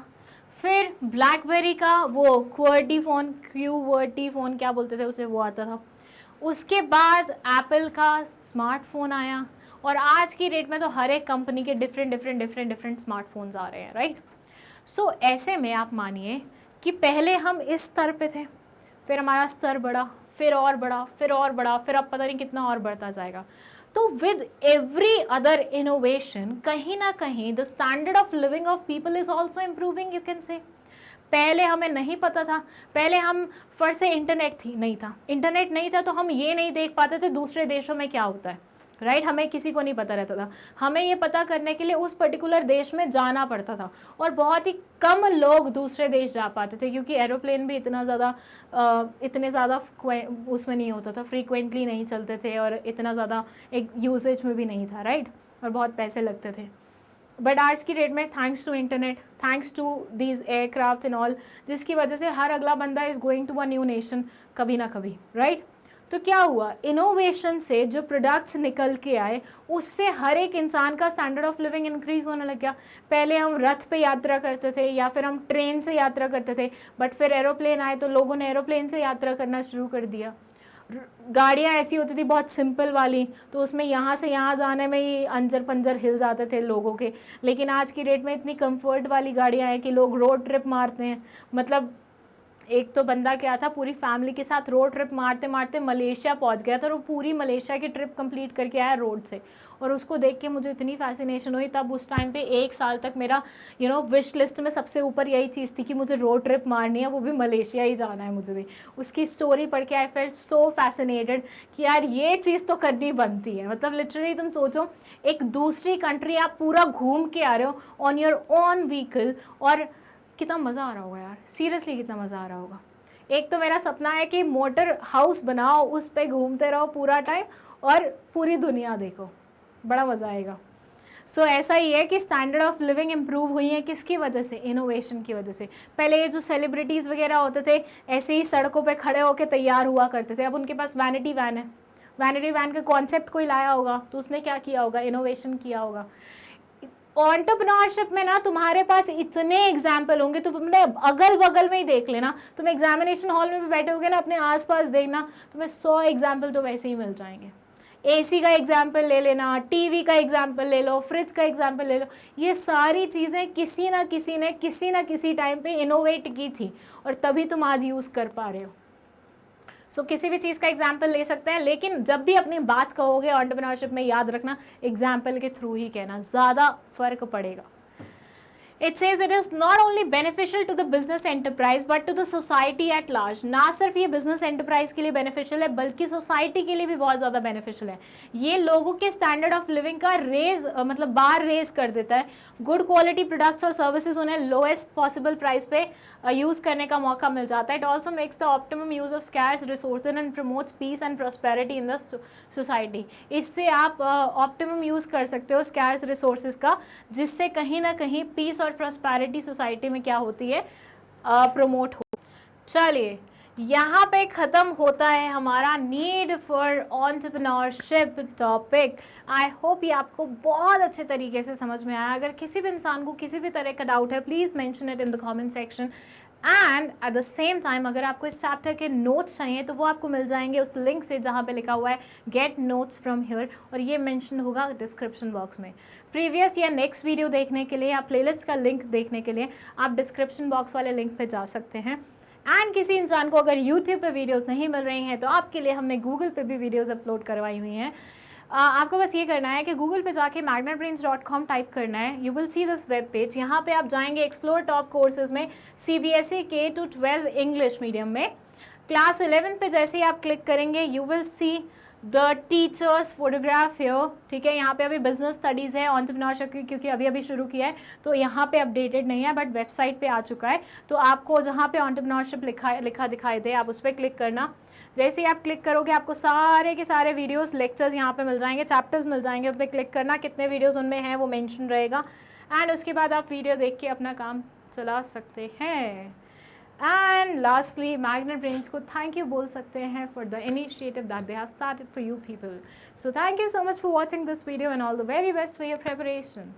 फिर ब्लैकबेरी का वो क्वर्टी फ़ोन, क्यूवर्टी फ़ोन क्या बोलते थे उसे, वो आता था। उसके बाद एप्पल का स्मार्टफोन आया, और आज की डेट में तो हर एक कंपनी के डिफरेंट स्मार्टफोन्स आ रहे हैं, राइट। सो ऐसे में आप मानिए कि पहले हम इस स्तर पे थे, फिर हमारा स्तर बढ़ा, फिर और बढ़ा, फिर और बढ़ा, फिर अब पता नहीं कितना और बढ़ता जाएगा। तो विद एवरी अदर इनोवेशन कहीं ना कहीं the standard of living of people is also improving, you can say. पहले हमें नहीं पता था, पहले हम फर्स्ट से इंटरनेट नहीं था तो हम ये नहीं देख पाते थे दूसरे देशों में क्या होता है, राइट। हमें किसी को नहीं पता रहता था, हमें ये पता करने के लिए उस पर्टिकुलर देश में जाना पड़ता था, और बहुत ही कम लोग दूसरे देश जा पाते थे क्योंकि एरोप्लेन भी इतने ज़्यादा उसमें नहीं होता था, फ्रीक्वेंटली नहीं चलते थे, और इतना ज़्यादा एक यूसेज में भी नहीं था, राइट, और बहुत पैसे लगते थे। बट आज की डेट में thanks to internet, thanks to these aircraft and all, जिसकी वजह से हर अगला बंदा is going to a new nation कभी ना कभी, राइट। तो क्या हुआ? इनोवेशन से जो प्रोडक्ट्स निकल के आए उससे हर एक इंसान का स्टैंडर्ड ऑफ लिविंग इंक्रीज होने लग गया। पहले हम रथ पे यात्रा करते थे या फिर हम ट्रेन से यात्रा करते थे, बट फिर एरोप्लेन आए तो लोगों ने एरोप्लेन से यात्रा करना शुरू कर दिया। गाड़ियाँ ऐसी होती थी बहुत सिंपल वाली, तो उसमें यहाँ से यहाँ जाने में ही अंजर पंजर हिल जाते थे लोगों के। लेकिन आज की डेट में इतनी कंफर्ट वाली गाड़ियाँ हैं कि लोग रोड ट्रिप मारते हैं, मतलब एक तो बंदा क्या था, पूरी फैमिली के साथ रोड ट्रिप मारते मारते मलेशिया पहुंच गया था, और वो पूरी मलेशिया की ट्रिप कंप्लीट करके आया रोड से। और उसको देख के मुझे इतनी फैसिनेशन हुई, तब उस टाइम पे 1 साल तक मेरा विश लिस्ट में सबसे ऊपर यही चीज़ थी कि मुझे रोड ट्रिप मारनी है, वो भी मलेशिया ही जाना है मुझे भी। उसकी स्टोरी पढ़ के आई फेल्ट सो फैसिनेटेड कि यार ये चीज़ तो करनी बनती है। मतलब लिटरली तुम सोचो, एक दूसरी कंट्री आप पूरा घूम के आ रहे हो ऑन योर ओन व्हीकल, और कितना मज़ा आ रहा होगा यार, सीरियसली कितना मज़ा आ रहा होगा। एक तो मेरा सपना है कि मोटर हाउस बनाओ, उस पे घूमते रहो पूरा टाइम और पूरी दुनिया देखो, बड़ा मज़ा आएगा। सो ऐसा ही है कि स्टैंडर्ड ऑफ लिविंग इम्प्रूव हुई है, किसकी वजह से? इनोवेशन की वजह से। पहले ये जो सेलिब्रिटीज़ वगैरह होते थे ऐसे ही सड़कों पे खड़े होकर तैयार हुआ करते थे, अब उनके पास वैनिटी वैन है। वैनिटी वैन का कॉन्सेप्ट कोई लाया होगा तो उसने क्या किया होगा? इनोवेशन किया होगा। एंटरप्रेन्योरशिप में ना तुम्हारे पास इतने एग्जाम्पल होंगे, तुम अपने अगल बगल में ही देख लेना। तुम एग्जामिनेशन हॉल में भी बैठे होगे ना, अपने आसपास देखना, तुम्हें 100 एग्जाम्पल तो वैसे ही मिल जाएंगे। एसी का एग्जाम्पल ले लेना, टीवी का एग्जाम्पल ले लो, फ्रिज का एग्जाम्पल ले लो, ये सारी चीज़ें किसी ना किसी ने किसी ना किसी टाइम पे इनोवेट की थी, और तभी तुम आज यूज़ कर पा रहे हो। सो किसी भी चीज़ का एग्जाम्पल ले सकते हैं, लेकिन जब भी अपनी बात कहोगे एंटरप्रेन्योरशिप में, याद रखना एग्जाम्पल के थ्रू ही कहना, ज़्यादा फर्क पड़ेगा। It says it is not only beneficial to the business enterprise but to the society at large। ना सिर्फ ये business enterprise के लिए beneficial है, बल्कि society के लिए भी बहुत ज़्यादा beneficial है। ये लोगों के standard of living का रेज मतलब बार रेज कर देता है। गुड क्वालिटी प्रोडक्ट्स और सर्विसेज उन्हें लोएस्ट पॉसिबल प्राइस पे यूज़ करने का मौका मिल जाता है। It also makes the optimum use of scarce resources and promotes peace and prosperity in the society. इससे आप ऑप्टिमम यूज़ कर सकते हो स्कैर्स रिसोर्सेज का, जिससे कहीं ना कहीं पीस और प्रॉस्पेरिटी सोसाइटी में क्या होती है? प्रमोट हो। चलिए, यहाँ पे ख़त्म होता है हमारा need for entrepreneurship topic. I hope ये आपको बहुत अच्छे तरीके से समझ में आया। अगर किसी भी इंसान को किसी भी तरह का डाउट है, please mention it in the comment section. And at the same time अगर आपको इस चैप्टर के नोट्स चाहिए तो वो आपको मिल जाएंगे उस लिंक से जहाँ पे लिखा हुआ है गेट नोट्स फ्रॉम हियर, और ये मेंशन होगा डिस्क्रिप्शन बॉक्स में। प्रीवियस या नेक्स्ट वीडियो देखने के लिए या प्लेलिस्ट का लिंक देखने के लिए आप डिस्क्रिप्शन बॉक्स वाले लिंक पे जा सकते हैं। एंड किसी इंसान को अगर यूट्यूब पे वीडियोस नहीं मिल रही हैं तो आपके लिए हमने गूगल पे भी वीडियोस अपलोड करवाई हुई हैं। आपको बस ये करना है कि गूगल पे जाके magnetbrains.com टाइप करना है। You will see this web page. यहाँ पे आप जाएंगे एक्सप्लोर टॉप कोर्सेज में CBSE K-12 इंग्लिश मीडियम में। क्लास 11 पे जैसे ही आप क्लिक करेंगे you will see the teachers photograph here. ठीक है, यहाँ पे अभी बिजनेस स्टडीज़ है, एंटरप्रेन्योरशिप क्योंकि अभी अभी शुरू किया है तो यहाँ पे अपडेटेड नहीं है, बट वेबसाइट पे आ चुका है। तो आपको जहाँ पे एंटरप्रेन्योरशिप लिखा दिखाई दे आप उस पर क्लिक करना। जैसे ही आप क्लिक करोगे आपको सारे के सारे वीडियोस लेक्चर्स यहाँ पे मिल जाएंगे, चैप्टर्स मिल जाएंगे, उस पर क्लिक करना, कितने वीडियोस उनमें हैं वो मेंशन रहेगा। एंड उसके बाद आप वीडियो देख के अपना काम चला सकते हैं। एंड लास्टली मैग्नेट ब्रेन्स को थैंक यू बोल सकते हैं for the initiative that they have started for you people. So thank you so much for watching this video and all the very best for your preparation.